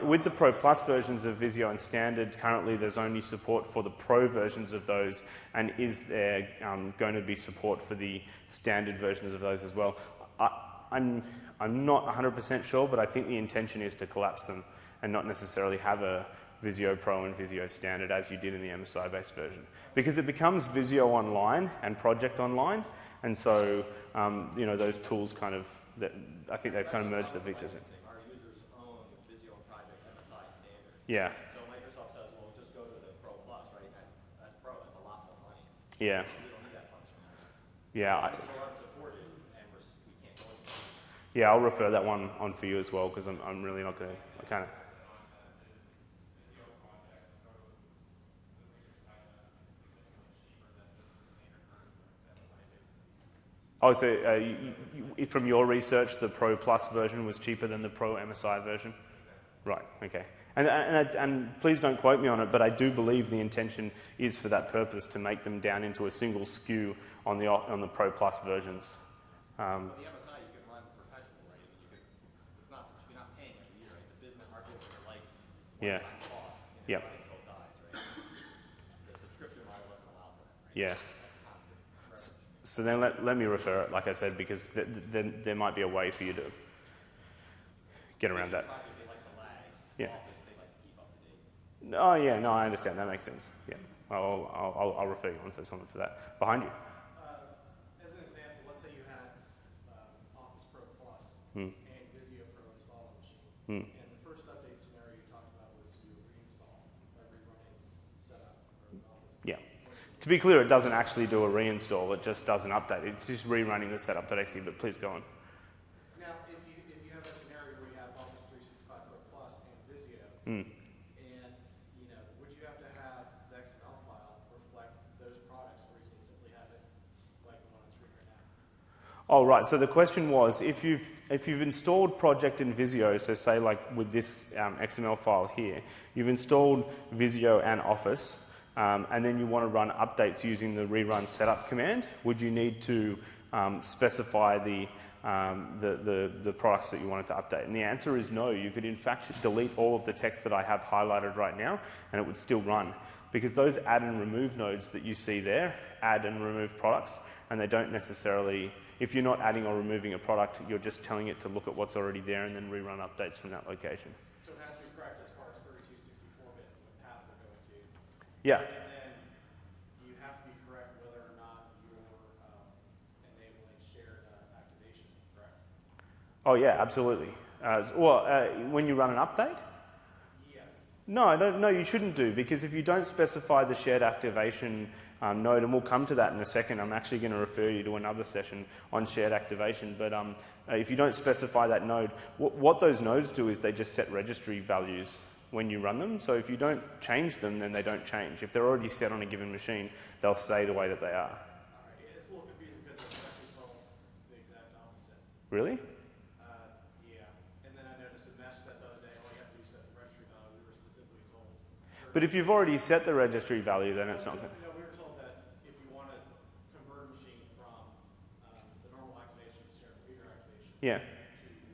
with the ProPlus versions of Visio and Standard, currently there's only support for the Pro versions of those, and is there going to be support for the standard versions of those as well? I'm not 100% sure, but I think the intention is to collapse them and not necessarily have a Visio Pro and Visio Standard as you did in the MSI-based version. Because it becomes Visio Online and Project Online, and so you know, those tools kind of, I think they've kind of merged the features in. Our users own Visio Project MSI Standard. Yeah. So Microsoft says, well, just go to the ProPlus, right? That's Pro, that's a lot more money. Yeah. We don't need that functionality. Yeah. So aren't supported, and we can't go anymore. Yeah, I'll refer that one on for you as well, because I'm really not going to, I kind of. Oh, so from your research, the Pro Plus version was cheaper than the Pro MSI version? Right, okay. And please don't quote me on it, but I do believe the intention is for that purpose, to make them down into a single SKU on the Pro Plus versions. The MSI you can run perpetual, right? You're not paying every year, right? Our business likes Yeah. one-time cost, Yeah. until it dies, right? The subscription model doesn't allow for that, right? Yeah. That's constant. So then let me refer it, like I said, because there might be a way for you to get around that. Project, they like to lag. Yeah. Office, they like to keep up to date. Oh yeah, no, I understand. That makes sense. Yeah, I'll refer you on for someone for that. Behind you. As an example, let's say you had Office Pro Plus Hmm. and Visio Pro installed on the machine. Hmm. And the first update scenario you talked about was to do a reinstall by rerunning setup or Office. Yeah. To be clear, it doesn't actually do a reinstall. It just does an update. It's just rerunning the setup.exe. But please go on. Now, if you have a scenario where you have Office 365 Pro Plus and Visio, Hmm. and would you have to have the XML file reflect those products, or you can simply have it like the one on the screen right now? Oh, right. So the question was, if you've installed Project in Visio, so say like with this XML file here, you've installed Visio and Office, and then you want to run updates using the rerun setup command, would you need to specify the products that you wanted to update? And the answer is no. You could in fact delete all of the text that I have highlighted right now, and it would still run. Because those add and remove nodes that you see there add and remove products, and they don't necessarily, if you're not adding or removing a product, you're just telling it to look at what's already there and then rerun updates from that location. So it has to be correct as far as 3264-bit, what path we're going to. Yeah. And then you have to be correct whether or not you're enabling shared activation, correct? Oh yeah, absolutely. When you run an update? Yes. No, you shouldn't do, because if you don't specify the shared activation node, and we'll come to that in a second, I'm actually going to refer you to another session on shared activation, but if you don't specify that node, what those nodes do is they just set registry values when you run them. So if you don't change them, then they don't change. If they're already set on a given machine, they'll stay the way that they are. All right, it's a little confusing because it's actually told the exact opposite. Really? Yeah. And then I noticed in Mesh set the other day, all you have to do is set the registry value. We were specifically told. But if you've already set the registry value, then it's not going to. You know, we were told that if you want to convert a machine from the normal activation to shared computer activation, Yeah. to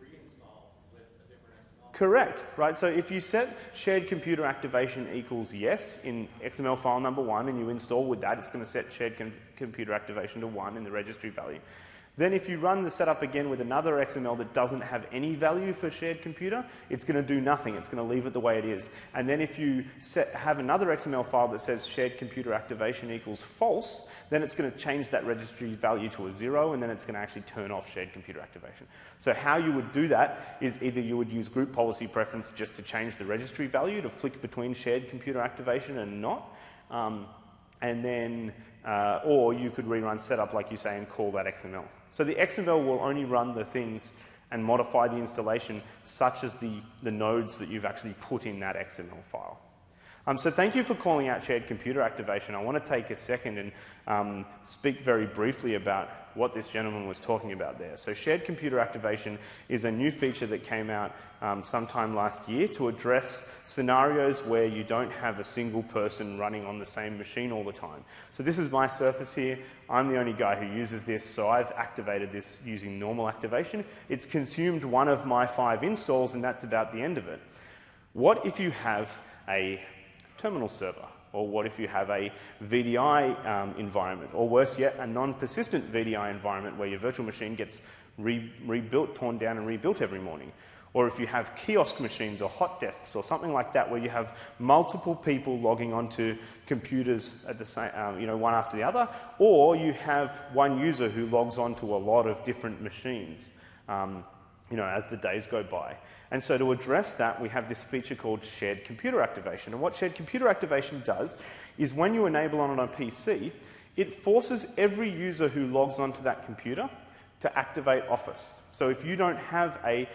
reinstall with a different XML. Correct, right? So if you set shared computer activation equals yes in XML file number 1 and you install with that, it's going to set shared computer activation to 1 in the registry value. Then if you run the setup again with another XML that doesn't have any value for shared computer, it's going to do nothing. It's going to leave it the way it is. And then if you have another XML file that says shared computer activation equals false, then it's going to change that registry value to a 0, and then it's going to actually turn off shared computer activation. So how you would do that is either you would use group policy preference just to change the registry value to flick between shared computer activation and not, and then, or you could rerun setup like you say and call that XML. So the XML will only run the things and modify the installation such as the nodes that you've actually put in that XML file. So thank you for calling out shared computer activation. I want to take a second and speak very briefly about what this gentleman was talking about there. So shared computer activation is a new feature that came out sometime last year to address scenarios where you don't have a single person running on the same machine all the time. So this is my Surface here. I'm the only guy who uses this, so I've activated this using normal activation. It's consumed one of my 5 installs, and that's about the end of it. What if you have a terminal server? Or what if you have a VDI environment? Or worse yet, a non-persistent VDI environment where your virtual machine gets rebuilt, torn down and rebuilt every morning. Or if you have kiosk machines or hot desks or something like that where you have multiple people logging onto computers at the same, one after the other. Or you have one user who logs onto a lot of different machines, as the days go by. And so to address that, we have this feature called shared computer activation. And what shared computer activation does is when you enable on a PC, it forces every user who logs onto that computer to activate Office. So if you don't have a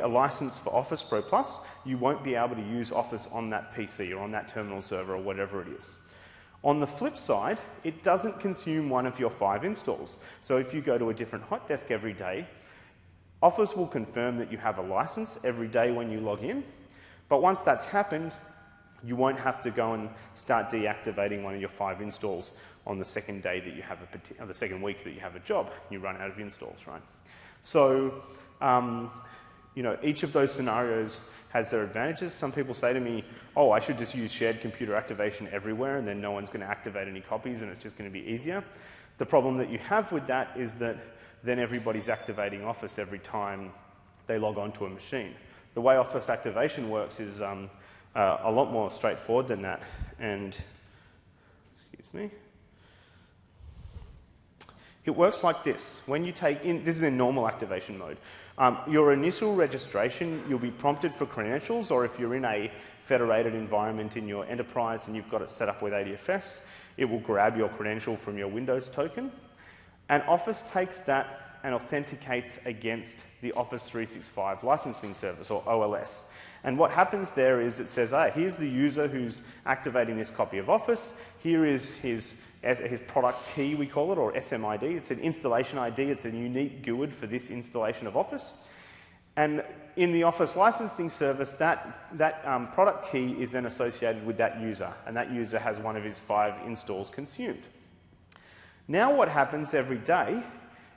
license for Office ProPlus, you won't be able to use Office on that PC or on that terminal server or whatever it is. On the flip side, it doesn't consume one of your 5 installs. So if you go to a different hot desk every day, Office will confirm that you have a license every day when you log in, but once that's happened, you won't have to go and start deactivating one of your 5 installs on the second day that you have the second week that you have a job. You run out of installs, right? So, each of those scenarios has their advantages. Some people say to me, oh, I should just use shared computer activation everywhere and then no one's going to activate any copies and it's just going to be easier. The problem that you have with that is that then everybody's activating Office every time they log onto a machine. The way Office activation works is a lot more straightforward than that. And, excuse me. It works like this. When you this is in normal activation mode. Your initial registration, you'll be prompted for credentials, or if you're in a federated environment in your enterprise and you've got it set up with ADFS, it will grab your credential from your Windows token. And Office takes that and authenticates against the Office 365 licensing service, or OLS. And what happens there is it says, here's the user who's activating this copy of Office. Here is his product key, we call it, or SMID. It's an installation ID. It's a unique GUID for this installation of Office. And in the Office licensing service, that product key is then associated with that user, and that user has one of his 5 installs consumed. Now what happens every day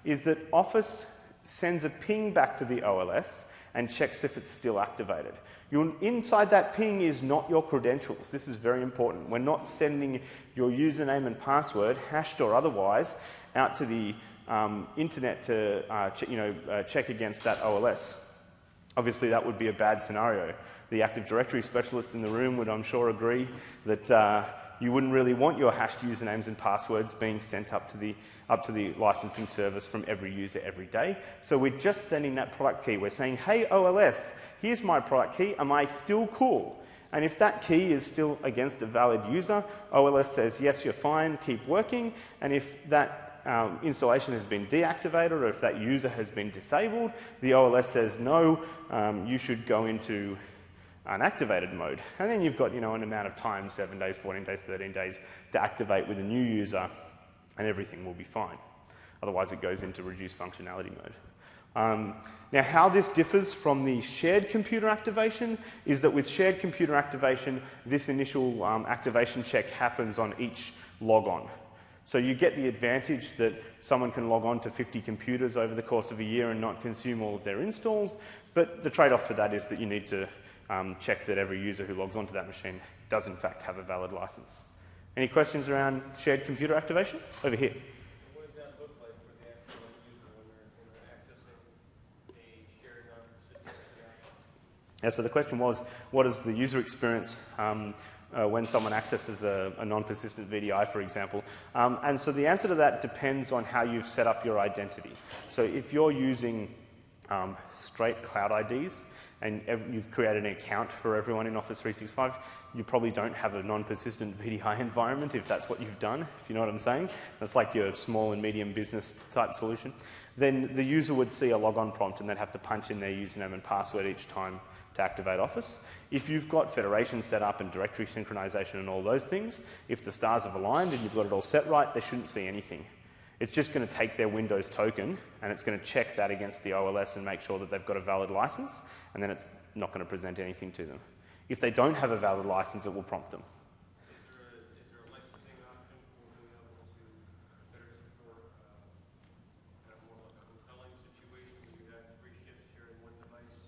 is that Office sends a ping back to the OLS and checks if it's still activated. Inside that ping is not your credentials. This is very important. We're not sending your username and password, hashed or otherwise, out to the internet to check against that OLS. Obviously, that would be a bad scenario. The Active Directory specialists in the room would, I'm sure, agree that you wouldn't really want your hashed usernames and passwords being sent up to the licensing service from every user every day. So we're just sending that product key. We're saying, hey, OLS, here's my product key. Am I still cool? And if that key is still against a valid user, OLS says, yes, you're fine, keep working. And if that installation has been deactivated or if that user has been disabled, the OLS says, no, you should go into unactivated mode. And then you've got, an amount of time, 7 days, 14 days, 13 days, to activate with a new user, and everything will be fine. Otherwise, it goes into reduced functionality mode. Now, how this differs from the shared computer activation is that with shared computer activation, this initial activation check happens on each logon. So you get the advantage that someone can log on to 50 computers over the course of a year and not consume all of their installs, but the trade-off for that is that you need to check that every user who logs onto that machine does in fact have a valid license. Any questions around shared computer activation? Over here. So what does that look like for the actual user when they're accessing a shared non-persistent API? Yeah, so the question was, what is the user experience when someone accesses a non-persistent VDI, for example? And so the answer to that depends on how you've set up your identity. So if you're using straight cloud IDs, and you've created an account for everyone in Office 365, you probably don't have a non-persistent VDI environment if that's what you've done, if you know what I'm saying. That's like your small and medium business type solution. Then the user would see a logon prompt and they'd have to punch in their username and password each time to activate Office. If you've got federation set up and directory synchronization and all those things, if the stars have aligned and you've got it all set right, they shouldn't see anything. It's just going to take their Windows token and it's going to check that against the OLS and make sure that they've got a valid license, and then it's not going to present anything to them. If they don't have a valid license, it will prompt them. Is there a licensing option for being able to better support kind of more like a hoteling situation where you have 3 shifts sharing one device?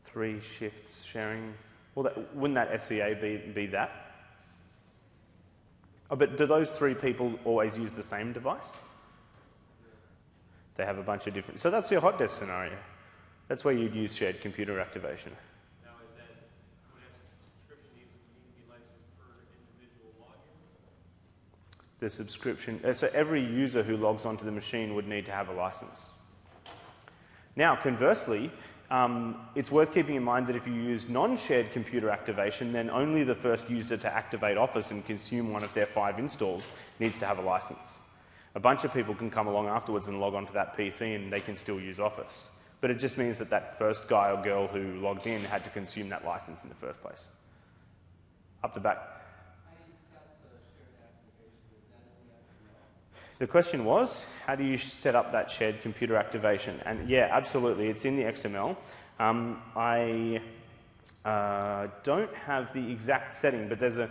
3 shifts sharing. Well, wouldn't that SCA be that? Oh, but do those 3 people always use the same device? They have a bunch of different... So that's your hot desk scenario. That's where you'd use shared computer activation. Now, would that subscription need to be licensed per individual login? The subscription... so every user who logs onto the machine would need to have a license. Now, conversely, it's worth keeping in mind that if you use non-shared computer activation, then only the first user to activate Office and consume one of their 5 installs needs to have a license. A bunch of people can come along afterwards and log onto that PC and they can still use Office. But it just means that that first guy or girl who logged in had to consume that license in the first place. Up the back. The question was, how do you set up that shared computer activation? And yeah, absolutely, it's in the XML. I don't have the exact setting, but there's a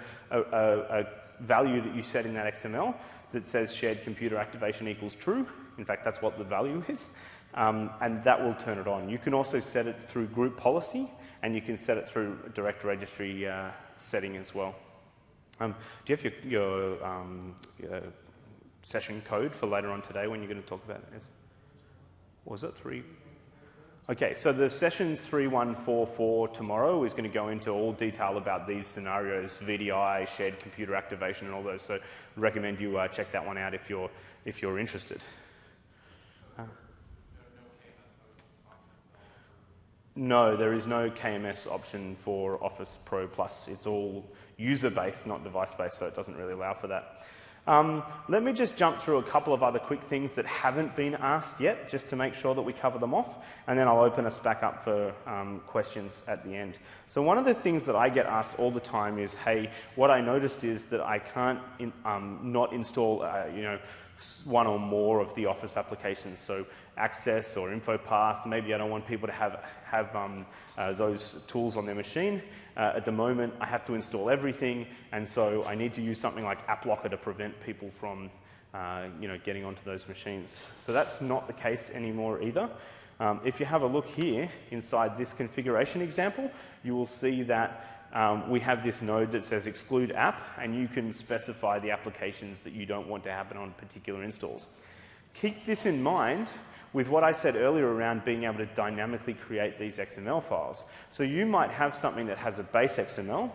value that you set in that XML that says shared computer activation equals true. In fact, that's what the value is. And that will turn it on. You can also set it through group policy, and you can set it through direct registry setting as well. Do you have your session code for later on today when you're going to talk about it? Was it 3? Okay, so the session 3144 tomorrow is going to go into all detail about these scenarios, VDI, shared computer activation, and all those. So I recommend you check that one out if you're interested. No, there is no KMS option for Office ProPlus. It's all user-based, not device-based, so it doesn't really allow for that. Let me just jump through a couple of other quick things that haven't been asked yet, just to make sure that we cover them off, and then I'll open us back up for questions at the end. So one of the things that I get asked all the time is, hey, what I noticed is that I can't not install, one or more of the Office applications, so Access or InfoPath. Maybe I don't want people to have those tools on their machine. At the moment, I have to install everything, and so I need to use something like AppLocker to prevent people from getting onto those machines. So that's not the case anymore either. If you have a look here inside this configuration example, you will see that we have this node that says exclude app, and you can specify the applications that you don't want to happen on particular installs. Keep this in mind with what I said earlier around being able to dynamically create these XML files. So you might have something that has a base XML.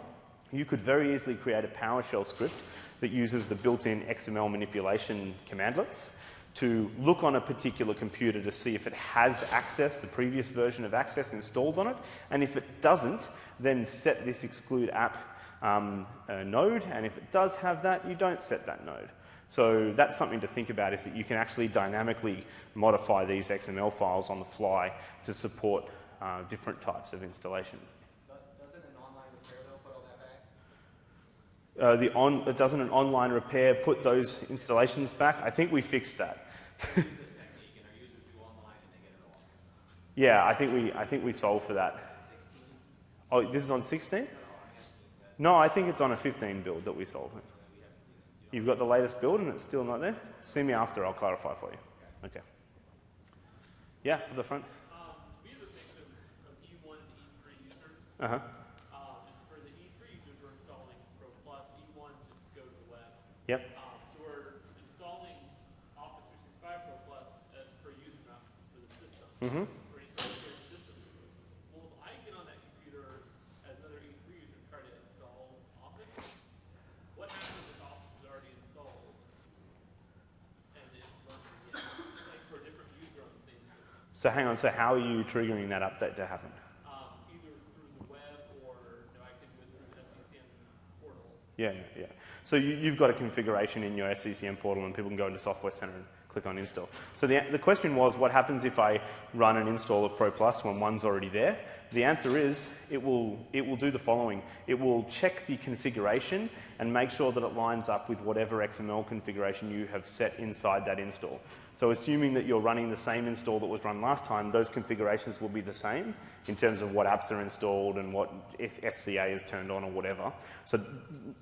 You could very easily create a PowerShell script that uses the built-in XML manipulation commandlets to look on a particular computer to see if it has Access, the previous version of Access installed on it, and if it doesn't, then set this exclude app node, and if it does have that, you don't set that node. So that's something to think about, is that you can actually dynamically modify these XML files on the fly to support different types of installation. Doesn't an online repair though put all that back? Doesn't an online repair put those installations back? I think we fixed that. Yeah, I think we solved for that. Oh, this is on 16? No, I think it's on a 15 build that we solved it. You've got the latest build and it's still not there? See me after, I'll clarify for you. Okay. Yeah, at the front. We have a mix of E1 and E3 users. Uh-huh. For the E3 users, we're installing ProPlus. E1s just go to the web. Yep. So we're installing Office 365 ProPlus per user, not for the system. Mm-hmm. For any sort of shared systems. Well, if I get on that computer as another E3 user and try to install Office, what happens if Office is already installed and it runs again, like for a different user on the same system? So hang on, so how are you triggering that update to happen? Either through the web or I can do it through the SCCM portal. Yeah. So you've got a configuration in your SCCM portal and people can go into Software Center and click on install. So the question was, what happens if I run an install of ProPlus when one's already there? The answer is, it will do the following. It will check the configuration and make sure that it lines up with whatever XML configuration you have set inside that install. So assuming that you're running the same install that was run last time, those configurations will be the same in terms of what apps are installed and what SCA is turned on or whatever. So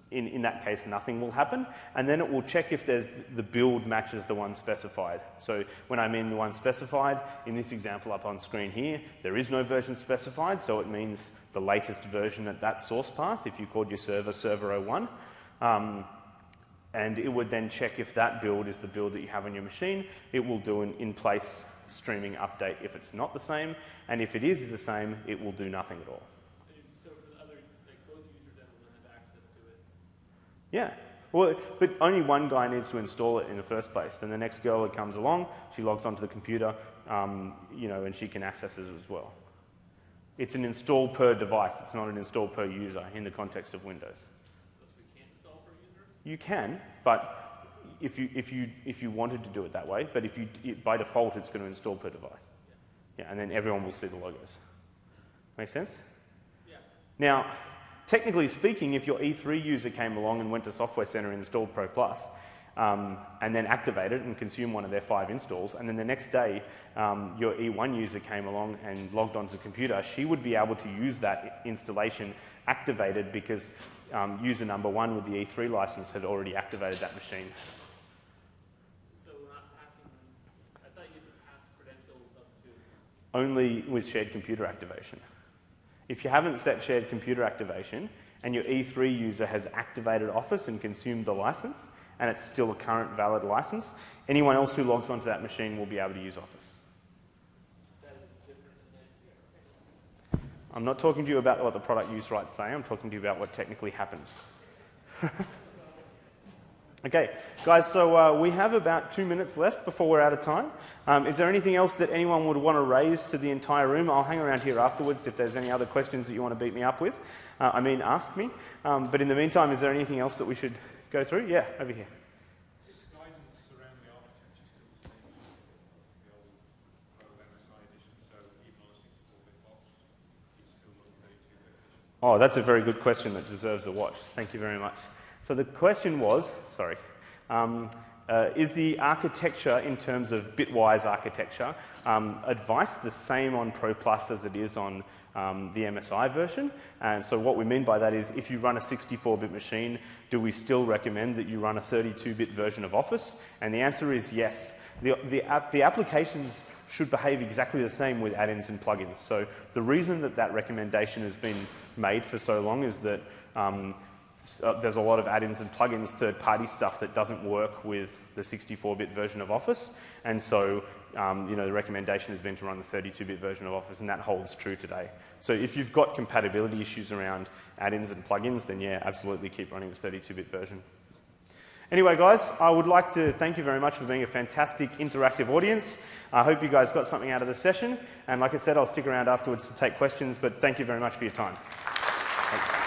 in that case, nothing will happen. And then it will check if the build matches the one specified. So when I mean the one specified, in this example up on screen here, there is no version specified, so it means the latest version at that source path, if you called your server 01. And it would then check if that build is the build that you have on your machine. It will do an in-place streaming update if it's not the same, and if it is the same, it will do nothing at all. So for the other, like both users then will have access to it? Yeah. Well, but only one guy needs to install it in the first place. Then the next girl that comes along, she logs onto the computer, and she can access it as well. It's an install per device. It's not an install per user in the context of Windows. You can, but if you wanted to do it that way, but by default it's going to install per device. Yeah, and then everyone will see the logos. Make sense? Yeah. Now, technically speaking, if your E3 user came along and went to Software Center and installed ProPlus, and then activated and consumed one of their 5 installs, and then the next day your E1 user came along and logged onto the computer, she would be able to use that installation activated because user number 1 with the E3 license had already activated that machine. So we're not passing, I thought you could pass credentials up to... Only with shared computer activation. If you haven't set shared computer activation and your E3 user has activated Office and consumed the license, and it's still a current valid license, anyone else who logs onto that machine will be able to use Office. I'm not talking to you about what the product use rights say, I'm talking to you about what technically happens. Okay, guys, so we have about 2 minutes left before we're out of time. Is there anything else that anyone would want to raise to the entire room? I'll hang around here afterwards if there's any other questions that you want to beat me up with. Ask me. But in the meantime, is there anything else that we should go through? Yeah, over here. Guidance around the architecture still the same as the old Pro MSI edition, so even on a 64-bit box, it's still not 32-bit edition. Oh, that's a very good question that deserves a watch. Thank you very much. So the question was, is the architecture in terms of bitwise architecture advice the same on ProPlus as it is on the MSI version? And so what we mean by that is if you run a 64-bit machine, do we still recommend that you run a 32-bit version of Office? And the answer is yes. The applications should behave exactly the same with add-ins and plugins. So the reason that recommendation has been made for so long is that there's a lot of add-ins and plugins, third-party stuff that doesn't work with the 64-bit version of Office. And so the recommendation has been to run the 32-bit version of Office, and that holds true today. So if you've got compatibility issues around add-ins and plugins, then yeah, absolutely keep running the 32-bit version. Anyway, guys, I would like to thank you very much for being a fantastic interactive audience. I hope you guys got something out of the session. And like I said, I'll stick around afterwards to take questions, but thank you very much for your time. Thanks.